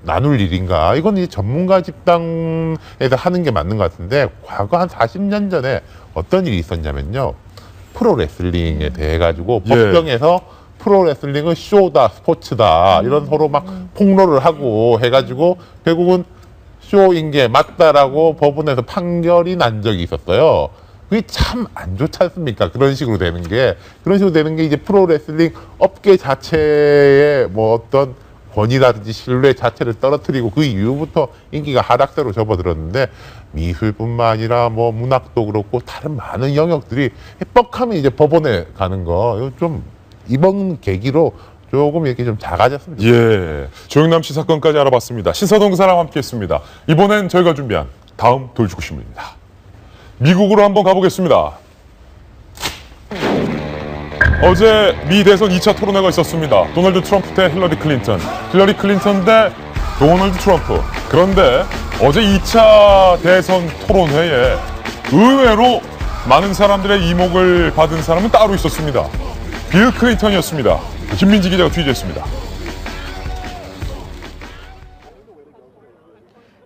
나눌 일인가? 이건 이제 전문가 집단에서 하는 게 맞는 것 같은데 과거 한 40년 전에 어떤 일이 있었냐면요. 프로레슬링에 대해 가지고 법정에서 프로레슬링은 쇼다, 스포츠다 이런 서로 막 폭로를 하고 해가지고 결국은 쇼인 게 맞다라고 법원에서 판결이 난 적이 있었어요. 그게 참 안 좋지 않습니까? 그런 식으로 되는 게 이제 프로레슬링 업계 자체의 뭐 어떤 권위라든지 신뢰 자체를 떨어뜨리고 그 이후부터 인기가 하락세로 접어들었는데 미술뿐만 아니라 뭐 문학도 그렇고 다른 많은 영역들이 뻑하면 이제 법원에 가는 거 이거 좀 이번 계기로 조금 이렇게 좀 작아졌으면 좋겠습니다. 예, 조영남 씨 사건까지 알아봤습니다. 신서동 기사랑 함께했습니다. 이번엔 저희가 준비한 다음 돌직구신문입니다. 미국으로 한번 가보겠습니다. 어제 미 대선 2차 토론회가 있었습니다. 도널드 트럼프 대 힐러리 클린턴, 힐러리 클린턴 대 도널드 트럼프. 그런데 어제 2차 대선 토론회에 의외로 많은 사람들의 이목을 받은 사람은 따로 있었습니다. 빌 클린턴이었습니다. 김민지 기자가 취재했습니다.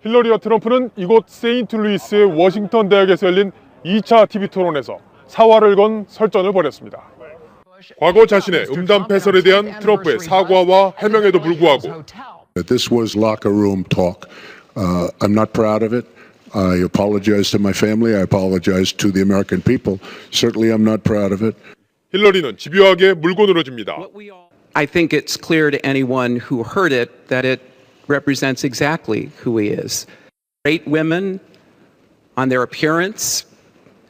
힐러리와 트럼프는 이곳 세인트루이스의 워싱턴 대학에서 열린 2차 TV 토론에서 사활을 건 설전을 벌였습니다. 과거 자신의 음담 패설에 대한 트럼프의 사과와 해명에도 불구하고 This was locker room talk. I'm not proud of it. I apologize to my family. I apologize to the American people. Certainly I'm not proud of it. 힐러리는 집요하게 물고 늘어집니다. I think it's clear to anyone who heard it that it represents exactly who he is. Rate women on their appearance,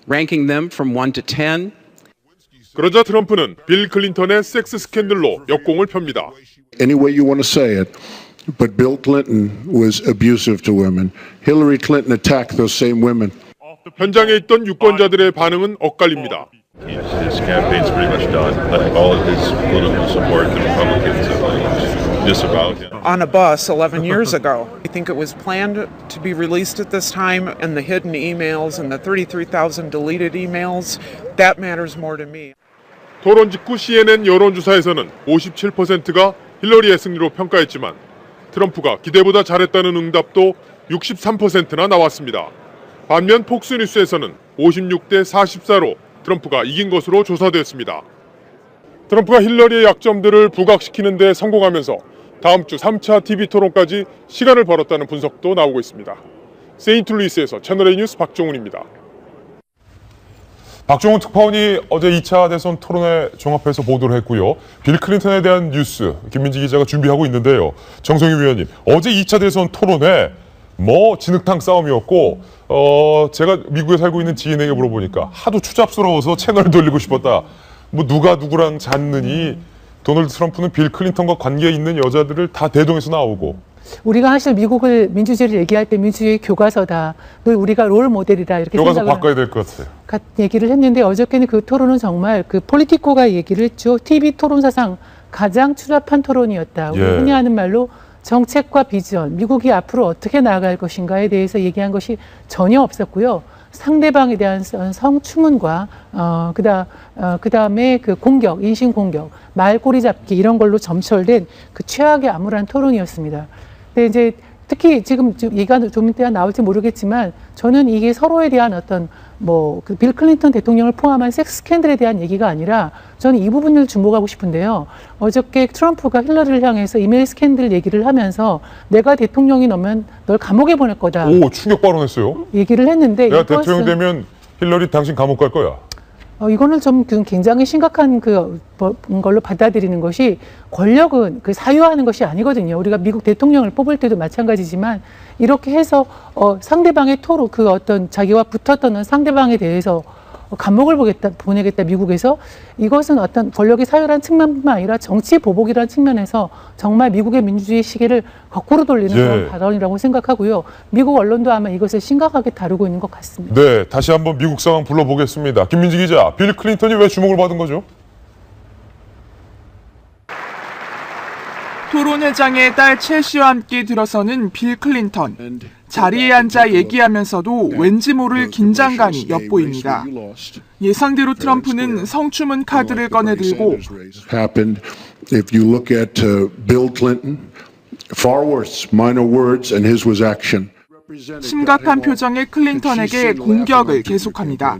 ranking them from 1 to 10. 그러자 트럼프는 빌 클린턴의 섹스 스캔들로 역공을 펴니다. Any way you want to say it, but Bill Clinton was abusive to women. Hillary Clinton attacked those same women. 현장에 있던 유권자들의 반응은 엇갈립니다. His campaign's pretty much done. All of his political support, the Republicans have disavowed him. On a bus 11 years ago. I think it was planned to be released at this time, and the hidden emails and the 33,000 deleted emails, that matters more to me. 토론 직후 CNN 여론조사에서는 57%가 힐러리의 승리로 평가했지만 트럼프가 기대보다 잘했다는 응답도 63%나 나왔습니다. 반면 폭스뉴스에서는 56대 44로 트럼프가 이긴 것으로 조사됐습니다. 트럼프가 힐러리의 약점들을 부각시키는 데 성공하면서 다음 주 3차 TV 토론까지 시간을 벌었다는 분석도 나오고 있습니다. 세인트루이스에서 채널A 뉴스 박종훈입니다. 박종훈 특파원이 어제 2차 대선 토론회 종합해서 보도를 했고요. 빌 클린턴에 대한 뉴스 김민지 기자가 준비하고 있는데요. 정성희 위원님, 어제 2차 대선 토론회 뭐 진흙탕 싸움이었고 제가 미국에 살고 있는 지인에게 물어보니까 하도 추잡스러워서 채널 돌리고 싶었다. 뭐 누가 누구랑 잤느니 도널드 트럼프는 빌 클린턴과 관계 있는 여자들을 다 대동해서 나오고 우리가 사실 미국을 민주주의를 얘기할 때 민주주의 교과서다. 늘 우리가 롤 모델이다. 이렇게 교과서 생각을 바꿔야 될 것 같아요. 얘기를 했는데 어저께는 그 토론은 정말 그 폴리티코가 얘기를 했죠. TV 토론 사상 가장 추잡한 토론이었다. 우리 흔히 하는 말로 정책과 비전, 미국이 앞으로 어떻게 나아갈 것인가에 대해서 얘기한 것이 전혀 없었고요. 상대방에 대한 성추문과 그다음에 그 공격, 인신 공격, 말꼬리 잡기 이런 걸로 점철된 그 최악의 암울한 토론이었습니다. 근데 이제 특히 지금 얘기가 좀 이따 나올지 모르겠지만 저는 이게 서로에 대한 어떤 뭐 그 빌 클린턴 대통령을 포함한 섹스 스캔들에 대한 얘기가 아니라 저는 이 부분을 주목하고 싶은데요. 어저께 트럼프가 힐러리를 향해서 이메일 스캔들 얘기를 하면서 내가 대통령이 너면 널 감옥에 보낼 거다. 오, 충격 발언했어요. 얘기를 했는데 내가 대통령 되면 힐러리 당신 감옥 갈 거야. 이거는 좀 굉장히 심각한 걸로 받아들이는 것이 권력은 사유하는 것이 아니거든요. 우리가 미국 대통령을 뽑을 때도 마찬가지지만 이렇게 해서 상대방의 어떤 자기와 붙었던 상대방에 대해서 감옥을 보내겠다 미국에서 이것은 어떤 권력의 사유라는 측면뿐만 아니라 정치 보복이라는 측면에서 정말 미국의 민주주의 시계를 거꾸로 돌리는 그런 발언이라고 생각하고요. 미국 언론도 아마 이것을 심각하게 다루고 있는 것 같습니다. 네, 다시 한번 미국 상황 불러보겠습니다. 김민지 기자, 빌 클린턴이 왜 주목을 받은 거죠? 토론회장의 딸 첼시와 함께 들어서는 빌 클린턴. 자리에 앉아 얘기하면서도 왠지 모를 긴장감이 엿보입니다. 예상대로 트럼프는 성추문 카드를 꺼내들고 If you look at Bill Clinton, far worse, minor words, and his was action. 심각한 표정의 클린턴에게 공격을 계속합니다.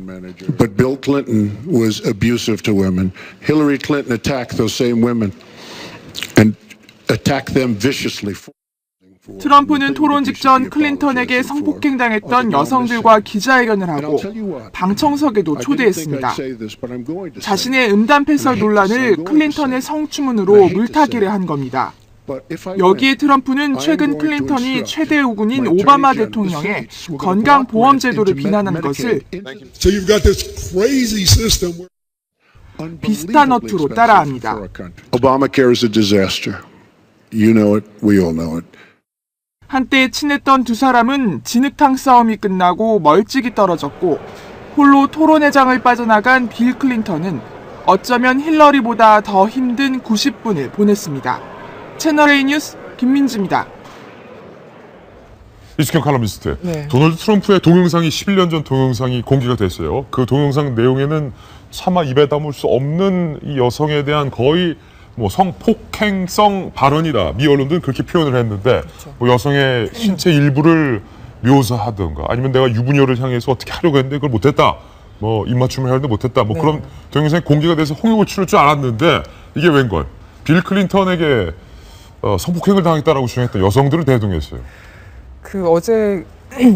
But Bill Clinton was abusive to women. Hillary Clinton attacked those same women and attacked them viciously. 트럼프는 토론 직전 클린턴에게 성폭행당했던 여성들과 기자회견을 하고 방청석에도 초대했습니다. 자신의 음담패설 논란을 클린턴의 성추문으로 물타기를 한 겁니다. 여기에 트럼프는 최근 클린턴이 최대 우군인 오바마 대통령의 건강보험제도를 비난한 것을 비슷한 어투로 따라합니다. Obamacare is a disaster. You know it. We all know it. 한때 친했던 두 사람은 진흙탕 싸움이 끝나고 멀찍이 떨어졌고 홀로 토론회장을 빠져나간 빌 클린턴은 어쩌면 힐러리보다 더 힘든 90분을 보냈습니다. 채널A 뉴스 김민지입니다. 이스캔 칼럼니스트. 네. 도널드 트럼프의 동영상이 11년 전 동영상이 공개가 됐어요. 그 동영상 내용에는 차마 입에 담을 수 없는 이 여성에 대한 거의 성폭행성 발언이다. 미 언론들은 그렇게 표현을 했는데 여성의 신체 일부를 묘사하든가 아니면 내가 유부녀를 향해서 어떻게 하려고 했는데 그걸 못했다. 입맞춤을 하는데 못했다. 그런 동영상이 공개가 돼서 홍역을 치를 줄 알았는데 이게 웬걸. 빌 클린턴에게 성폭행을 당했다라고 주장했던 여성들을 대동했어요. 어제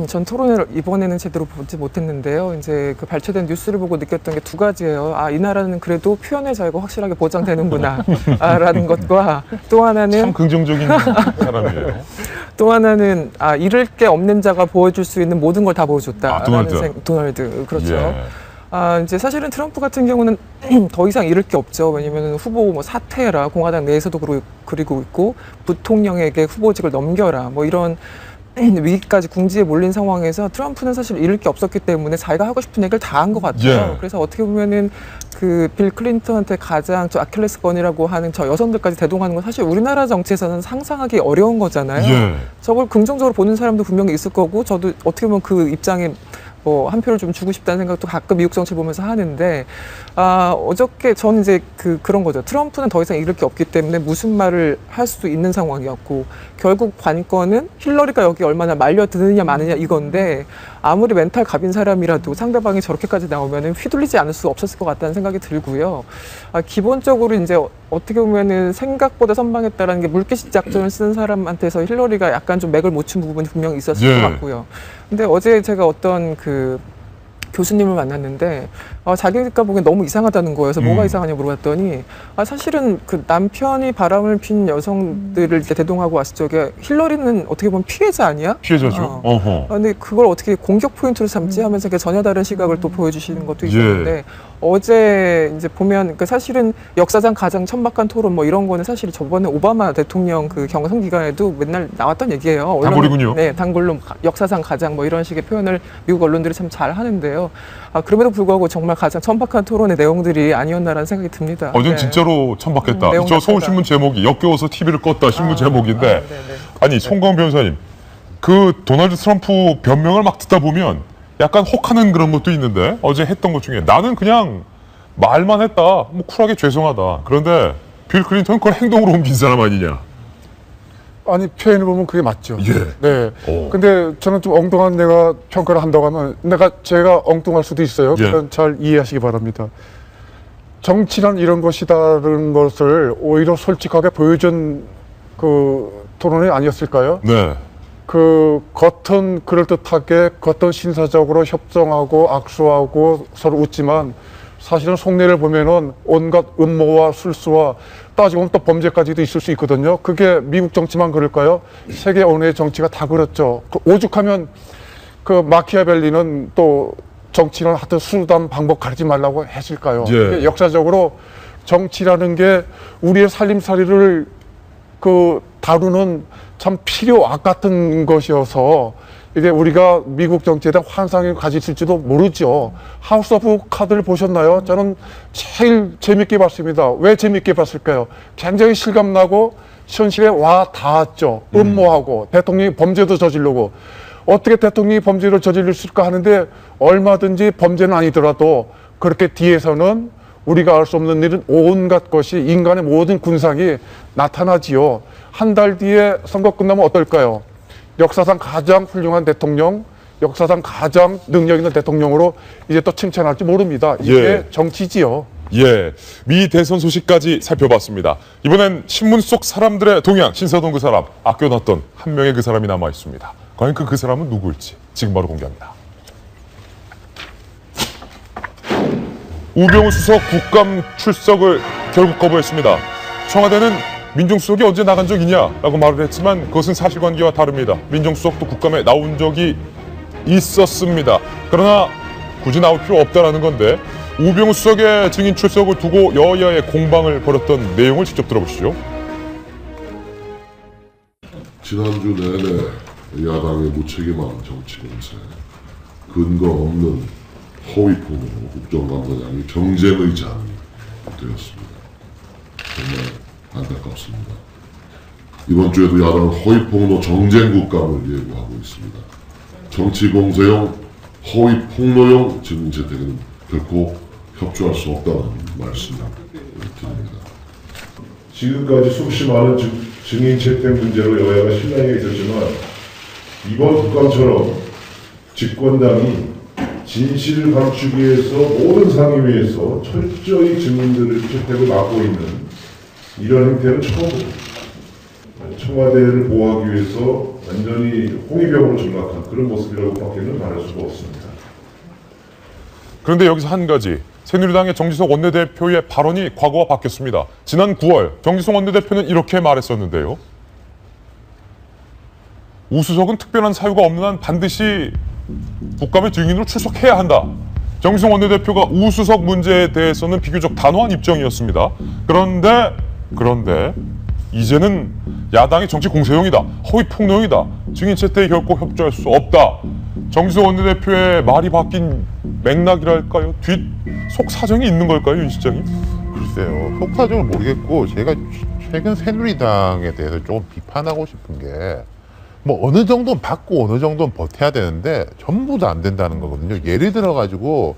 전 토론을 이번에는 제대로 보지 못했는데요. 이제 발표된 뉴스를 보고 느꼈던 게 두 가지예요. 이 나라는 그래도 표현의 자유가 확실하게 보장되는구나 라는 것과 또 하나는 참 긍정적인 사람이에요. 또 하나는 잃을 게 없는 자가 보여줄 수 있는 모든 걸 다 보여줬다. 도널드. 그렇죠. 예. 이제 사실은 트럼프 같은 경우는 더 이상 잃을 게 없죠. 왜냐면 후보 사퇴해라. 공화당 내에서도 그리고 있고 부통령에게 후보직을 넘겨라. 이런 위기까지 궁지에 몰린 상황에서 트럼프는 사실 잃을 게 없었기 때문에 자기가 하고 싶은 얘기를 다 한 것 같아요. 그래서 어떻게 보면은 빌 클린턴한테 가장 아킬레스건이라고 하는 저 여성들까지 대동하는 건 사실 우리나라 정치에서는 상상하기 어려운 거잖아요. 저걸 긍정적으로 보는 사람도 분명히 있을 거고 저도 어떻게 보면 그 입장에 한 표를 좀 주고 싶다는 생각도 가끔 미국 정치를 보면서 하는데 어저께 저는 이제 그런 거죠. 트럼프는 더 이상 잃을 게 없기 때문에 무슨 말을 할 수도 있는 상황이었고 결국 관건은 힐러리가 여기 얼마나 말려드느냐 마느냐 이건데 아무리 멘탈 갑인 사람이라도 상대방이 저렇게까지 나오면은 휘둘리지 않을 수 없었을 것 같다는 생각이 들고요. 기본적으로 이제 어떻게 보면은 생각보다 선방했다라는 게 물귀신 작전을 쓰는 사람한테서 힐러리가 약간 좀 맥을 못 춘 부분이 분명히 있었을 것 같고요. 근데 어제 제가 어떤 교수님을 만났는데 자기가 보기엔 너무 이상하다는 거예요. 그래서 뭐가 이상하냐 물어봤더니 사실은 남편이 바람을 핀 여성들을 이렇게 대동하고 왔을 적에 힐러리는 어떻게 보면 피해자 아니야? 피해자죠. 근데 그걸 어떻게 공격 포인트로 삼지 하면서 전혀 다른 시각을 또 보여주시는 것도 있었는데 어제 이제 보면 사실은 역사상 가장 천박한 토론 이런 거는 사실 저번에 오바마 대통령 경선 기간에도 맨날 나왔던 얘기예요. 단골이군요. 네, 단골로 역사상 가장 이런 식의 표현을 미국 언론들이 참 잘 하는데요. 그럼에도 불구하고 정말 가장 천박한 토론의 내용들이 아니었나라는 생각이 듭니다. 어젠 진짜로 천박했다. 저 서울신문 제목이 역겨워서 TV를 껐다 신문 제목인데 아니 송강 변호사님 도널드 트럼프 변명을 막 듣다 보면 약간 혹하는 그런 것도 있는데 어제 했던 것 중에 나는 그냥 말만 했다. 쿨하게 죄송하다. 그런데 빌 클린턴은 그걸 행동으로 옮긴 사람 아니냐. 아니 표현을 보면 그게 맞죠. 네. 근데 저는 좀 엉뚱한 내가 평가를 한다고 하면 제가 엉뚱할 수도 있어요. 그건 잘 이해하시기 바랍니다. 정치란 이런 것이다라는 것을 오히려 솔직하게 보여준 토론이 아니었을까요? 네. 겉은 그럴듯하게 겉은 신사적으로 협정하고 악수하고 서로 웃지만 사실은 속내를 보면은 온갖 음모와 술수와 따지고 보면 또 범죄까지도 있을 수 있거든요. 그게 미국 정치만 그럴까요? 세계 어느의 정치가 다 그렇죠. 오죽하면 그 마키아벨리는 또 정치는 하여튼 수단 방법 가리지 말라고 했을까요? 예. 역사적으로 정치라는 게 우리의 살림살이를 그 다루는 참 필요악 같은 것이어서 이게 우리가 미국 정치에 대한 환상을 가졌을지도 모르죠. 하우스 오브 카드를 보셨나요? 저는 제일 재밌게 봤습니다. 왜 재밌게 봤을까요? 굉장히 실감나고 현실에 와 닿았죠. 음모하고 대통령이 범죄도 저지르고 어떻게 대통령이 범죄를 저지를 수 있을까 하는데 얼마든지 범죄는 아니더라도 그렇게 뒤에서는 우리가 알 수 없는 일은 온갖 것이 인간의 모든 군상이 나타나지요. 한 달 뒤에 선거 끝나면 어떨까요? 역사상 가장 훌륭한 대통령, 역사상 가장 능력 있는 대통령으로 이제 또 칭찬할지 모릅니다. 이게 예. 정치지요. 예, 미 대선 소식까지 살펴봤습니다. 이번엔 신문 속 사람들의 동향, 신사동 그 사람, 아껴놨던 한 명의 그 사람이 남아 있습니다. 과연 그 사람은 누구일지 지금 바로 공개합니다. 우병우 수석 국감 출석을 결국 거부했습니다. 청와대는 민정수석이 언제 나간 적 있냐라고 말을 했지만 그것은 사실관계와 다릅니다. 민정수석도 국감에 나온 적이 있었습니다. 그러나 굳이 나올 필요 없다라는 건데 우병우 수석의 증인 출석을 두고 여야의 공방을 벌였던 내용을 직접 들어보시죠. 지난주 내내 야당의 무책임한 정치 공세, 근거 없는 허위폭로로 국정감사장이 정쟁의 장이 되었습니다. 정말 안타깝습니다. 이번 주에도 야당은 허위폭로 정쟁국감을 예고하고 있습니다. 정치공세용 허위폭로용 증인 채택에는 결코 협조할 수 없다는 말씀을 드립니다. 지금까지 수없이 많은 증인 채택 문제로 여야가 실랑이 있었지만 이번 국감처럼 집권당이 진실을 감추기 위해서 모든 상임위에서 철저히 증인들의 채택을 막고 있는 이런 행태는 처음입니다. 청와대를 보호하기 위해서 완전히 홍위병으로 전락한 그런 모습이라고밖에는 말할 수가 없습니다. 그런데 여기서 한 가지, 새누리당의 정지석 원내대표의 발언이 과거와 바뀌었습니다. 지난 9월 정지석 원내대표는 이렇게 말했었는데요. 우 수석은 특별한 사유가 없는 한 반드시 국감의 증인으로 출석해야 한다. 정지석 원내대표가 우 수석 문제에 대해서는 비교적 단호한 입장이었습니다. 그런데 이제는 야당의 정치 공세용이다, 허위 폭로용이다, 증인 채택에 결코 협조할 수 없다. 정지석 원내대표의 말이 바뀐 맥락이랄까요? 속 사정이 있는 걸까요, 윤 실장님? 글쎄요, 속 사정을 모르겠고 제가 최근 새누리당에 대해서 조금 비판하고 싶은 게 뭐 어느 정도는 받고 어느 정도는 버텨야 되는데 전부 다 안 된다는 거거든요. 예를 들어 가지고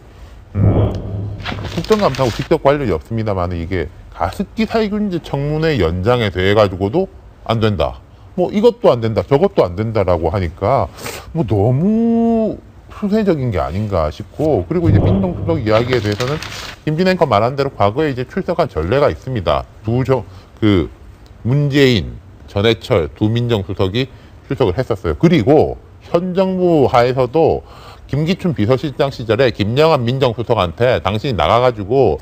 국정감사하고 직접 관련이 없습니다만 이게 가습기 살균제 청문회 연장에 대해 가지고도 안 된다. 뭐 이것도 안 된다, 저것도 안 된다라고 하니까 뭐 너무 수세적인 게 아닌가 싶고, 그리고 이제 민정수석 이야기에 대해서는 김진 앵커 말한 대로 과거에 이제 출석한 전례가 있습니다. 문재인, 전해철 두 민정수석이 출석을 했었어요. 그리고 현 정부 하에서도 김기춘 비서실장 시절에 김영한 민정수석한테 당신이 나가가지고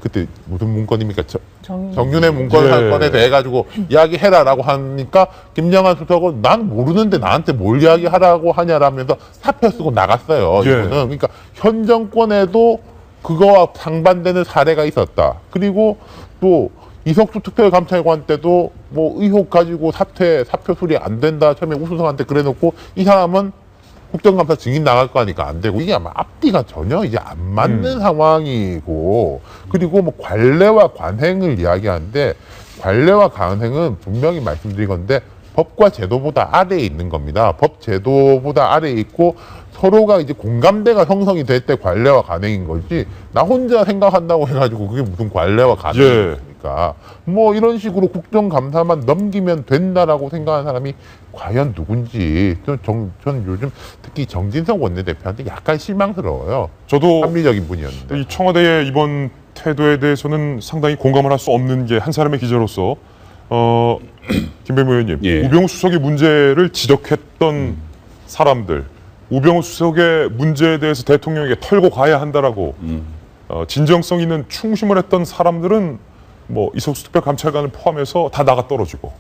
그때 무슨 문건입니까? 정윤회 문건 사건에 대해 가지고 이야기해라라고 하니까 김영한 수석은 난 모르는데 나한테 뭘 이야기하라고 하냐라면서 사표 쓰고 나갔어요. 이거는 그러니까 현 정권에도 그거와 상반되는 사례가 있었다. 그리고 또 이석수 특별감찰관 때도 뭐 의혹 가지고 사표 수리 안 된다. 처음에 우수석한테 그래놓고 이 사람은 국정감사 증인 나갈 거 하니까 안 되고, 이게 아마 앞뒤가 전혀 이제 안 맞는 상황이고, 그리고 뭐 관례와 관행을 이야기하는데 관례와 관행은 분명히 말씀드린 건데 법과 제도보다 아래에 있는 겁니다. 법 제도보다 아래에 있고 서로가 이제 공감대가 형성이 될 때 관례와 관행인 거지, 나 혼자 생각한다고 해가지고 그게 무슨 관례와 관행입니까? 뭐 이런 식으로 국정감사만 넘기면 된다라고 생각하는 사람이 과연 누군지 저는 요즘 특히 정진석 원내대표한테 약간 실망스러워요. 저도 합리적인 분이었는데 이 청와대의 이번 태도에 대해서는 상당히 공감을 할 수 없는 게, 한 사람의 기자로서 김백무 의원님, 우병우 수석의 문제를 지적했던 사람들, 우병우 수석의 문제에 대해서 대통령에게 털고 가야 한다라고 진정성 있는 충심을 했던 사람들은 뭐 이석수 특별감찰관을 포함해서 다 나가 떨어지고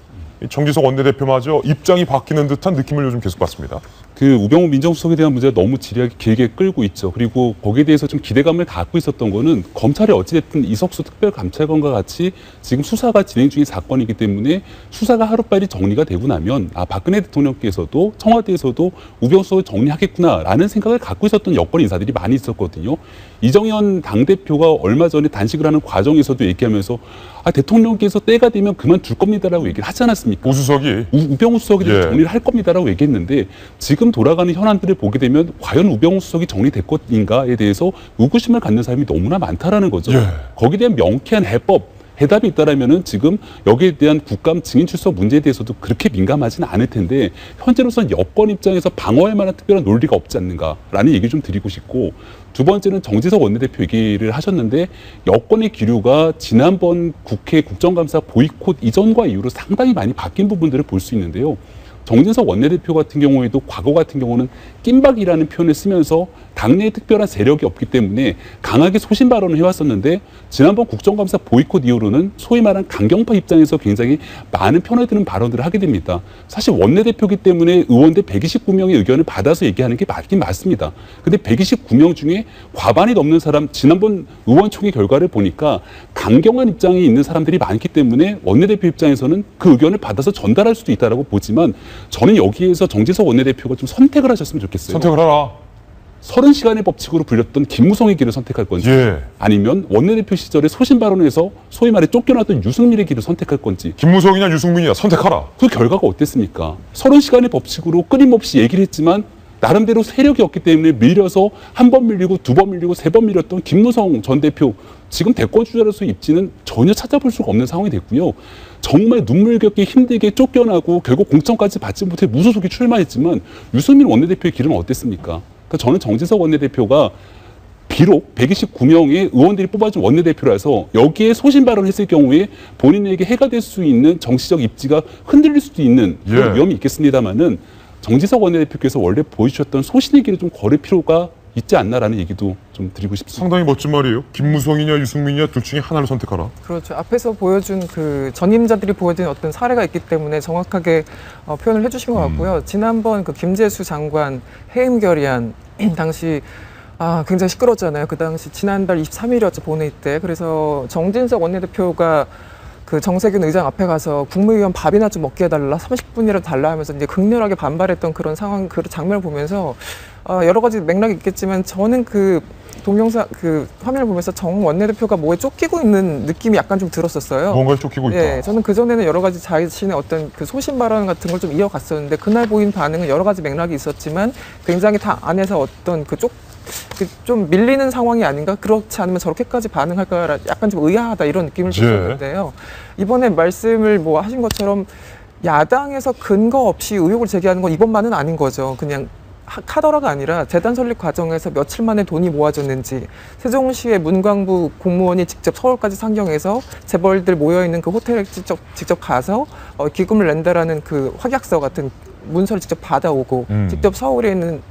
정진석 원내대표마저 입장이 바뀌는 듯한 느낌을 요즘 계속 받습니다. 그 우병우 민정수석에 대한 문제가 너무 지리하게 길게 끌고 있죠. 그리고 거기에 대해서 좀 기대감을 갖고 있었던 거는 검찰이 어찌됐든 이석수 특별감찰관과 같이 지금 수사가 진행 중인 사건이기 때문에 수사가 하루빨리 정리가 되고 나면 박근혜 대통령께서도 청와대에서도 우병우 수석을 정리하겠구나라는 생각을 갖고 있었던 여권 인사들이 많이 있었거든요. 이정현 당대표가 얼마 전에 단식을 하는 과정에서도 얘기하면서 대통령께서 때가 되면 그만둘 겁니다라고 얘기를 하지 않았습니까? 우수석이. 우병우 수석이 정리를 할 겁니다라고 얘기했는데 지금 돌아가는 현안들을 보게 되면 과연 우병우 수석이 정리될 것인가에 대해서 의구심을 갖는 사람이 너무나 많다라는 거죠. 거기에 대한 명쾌한 해답이 있다라면은 지금 여기에 대한 국감 증인 출석 문제에 대해서도 그렇게 민감하지는 않을 텐데 현재로서는 여권 입장에서 방어할 만한 특별한 논리가 없지 않는가라는 얘기 좀 드리고 싶고, 두 번째는 정진석 원내대표 얘기를 하셨는데 여권의 기류가 지난번 국회 국정감사 보이콧 이전과 이후로 상당히 많이 바뀐 부분들을 볼 수 있는데요. 정진석 원내대표 같은 경우에도 과거 같은 경우는 낀박이라는 표현을 쓰면서 당내에 특별한 세력이 없기 때문에 강하게 소신 발언을 해왔었는데 지난번 국정감사 보이콧 이후로는 소위 말한 강경파 입장에서 굉장히 많은 편을 드는 발언들을 하게 됩니다. 사실 원내대표이기 때문에 의원들 129명의 의견을 받아서 얘기하는 게 맞긴 맞습니다. 근데 129명 중에 과반이 넘는 사람, 지난번 의원총회 결과를 보니까 강경한 입장이 있는 사람들이 많기 때문에 원내대표 입장에서는 그 의견을 받아서 전달할 수도 있다고 보지만 저는 여기에서 정진석 원내대표가 좀 선택을 하셨으면 좋겠어요. 선택을 하라. 30시간의 법칙으로 불렸던 김무성의 길을 선택할 건지 아니면 원내대표 시절에 소신 발언에서 소위 말해 쫓겨났던 유승민의 길을 선택할 건지. 김무성이냐 유승민이냐 선택하라. 그 결과가 어땠습니까? 30시간의 법칙으로 끊임없이 얘기를 했지만 나름대로 세력이 없기 때문에 밀려서 한 번 밀리고 두 번 밀리고 세 번 밀렸던 김무성 전 대표, 지금 대권 주자로서 입지는 전혀 찾아볼 수가 없는 상황이 됐고요. 정말 눈물겹게 힘들게 쫓겨나고 결국 공천까지 받지 못해 무소속이 출마했지만 유승민 원내대표의 길은 어땠습니까? 그러니까 저는 정진석 원내대표가 비록 129명의 의원들이 뽑아준 원내대표라서 여기에 소신 발언했을 경우에 본인에게 해가 될 수 있는 정치적 입지가 흔들릴 수도 있는 그런 위험이 있겠습니다만은 정진석 원내대표께서 원래 보여주셨던 소신의 길을 좀 걸을 필요가 있지 않나라는 얘기도 좀 드리고 싶습니다. 상당히 멋진 말이에요. 김무성이냐 유승민이냐 둘 중에 하나를 선택하라. 그렇죠. 앞에서 보여준 그 전임자들이 보여준 어떤 사례가 있기 때문에 정확하게 표현을 해주신 것 같고요. 지난번 그 김재수 장관 해임 결의안 당시 굉장히 시끄러웠잖아요. 그 당시 지난달 23일이었죠. 본회의 때. 그래서 정진석 원내대표가 그 정세균 의장 앞에 가서 국무위원 밥이나 좀 먹게 해달라, 30분이라도 달라 하면서 이제 극렬하게 반발했던 그런 상황, 그 장면을 보면서 여러 가지 맥락이 있겠지만 저는 그 동영상, 그 화면을 보면서 정 원내대표가 뭐에 쫓기고 있는 느낌이 약간 좀 들었었어요. 뭔가에 쫓기고 있다. 예, 저는 그전에는 여러 가지 자신의 어떤 그 소신 발언 같은 걸 좀 이어갔었는데 그날 보인 반응은 여러 가지 맥락이 있었지만 굉장히 다 안에서 어떤 좀 밀리는 상황이 아닌가? 그렇지 않으면 저렇게까지 반응할까? 약간 좀 의아하다 이런 느낌을 줬었는데요. 이번에 말씀을 뭐 하신 것처럼 야당에서 근거 없이 의혹을 제기하는 건 이번만은 아닌 거죠. 그냥 카더라가 아니라 재단 설립 과정에서 며칠 만에 돈이 모아졌는지, 세종시의 문광부 공무원이 직접 서울까지 상경해서 재벌들 모여있는 그 호텔에 직접 가서 기금을 낸다라는 그 확약서 같은 문서를 직접 받아오고 직접 서울에 있는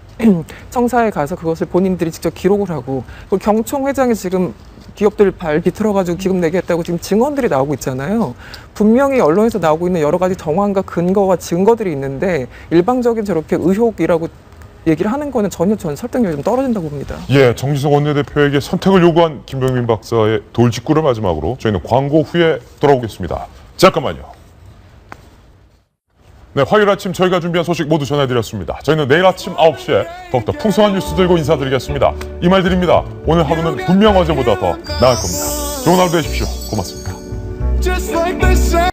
청사에 가서 그것을 본인들이 직접 기록을 하고, 그리고 경총 회장이 지금 기업들 발 비틀어가지고 기금 내게 했다고 지금 증언들이 나오고 있잖아요. 분명히 언론에서 나오고 있는 여러 가지 정황과 근거와 증거들이 있는데 일방적인 저렇게 의혹이라고 얘기를 하는 거는 전혀 저는 설득력이 좀 떨어진다고 봅니다. 예, 정진석 원내대표에게 선택을 요구한 김병민 박사의 돌직구를 마지막으로 저희는 광고 후에 돌아오겠습니다. 잠깐만요. 네, 화요일 아침 저희가 준비한 소식 모두 전해드렸습니다. 저희는 내일 아침 9시에 더욱더 풍성한 뉴스 들고 인사드리겠습니다. 이 말 드립니다. 오늘 하루는 분명 어제보다 더 나을 겁니다. 좋은 하루 되십시오. 고맙습니다.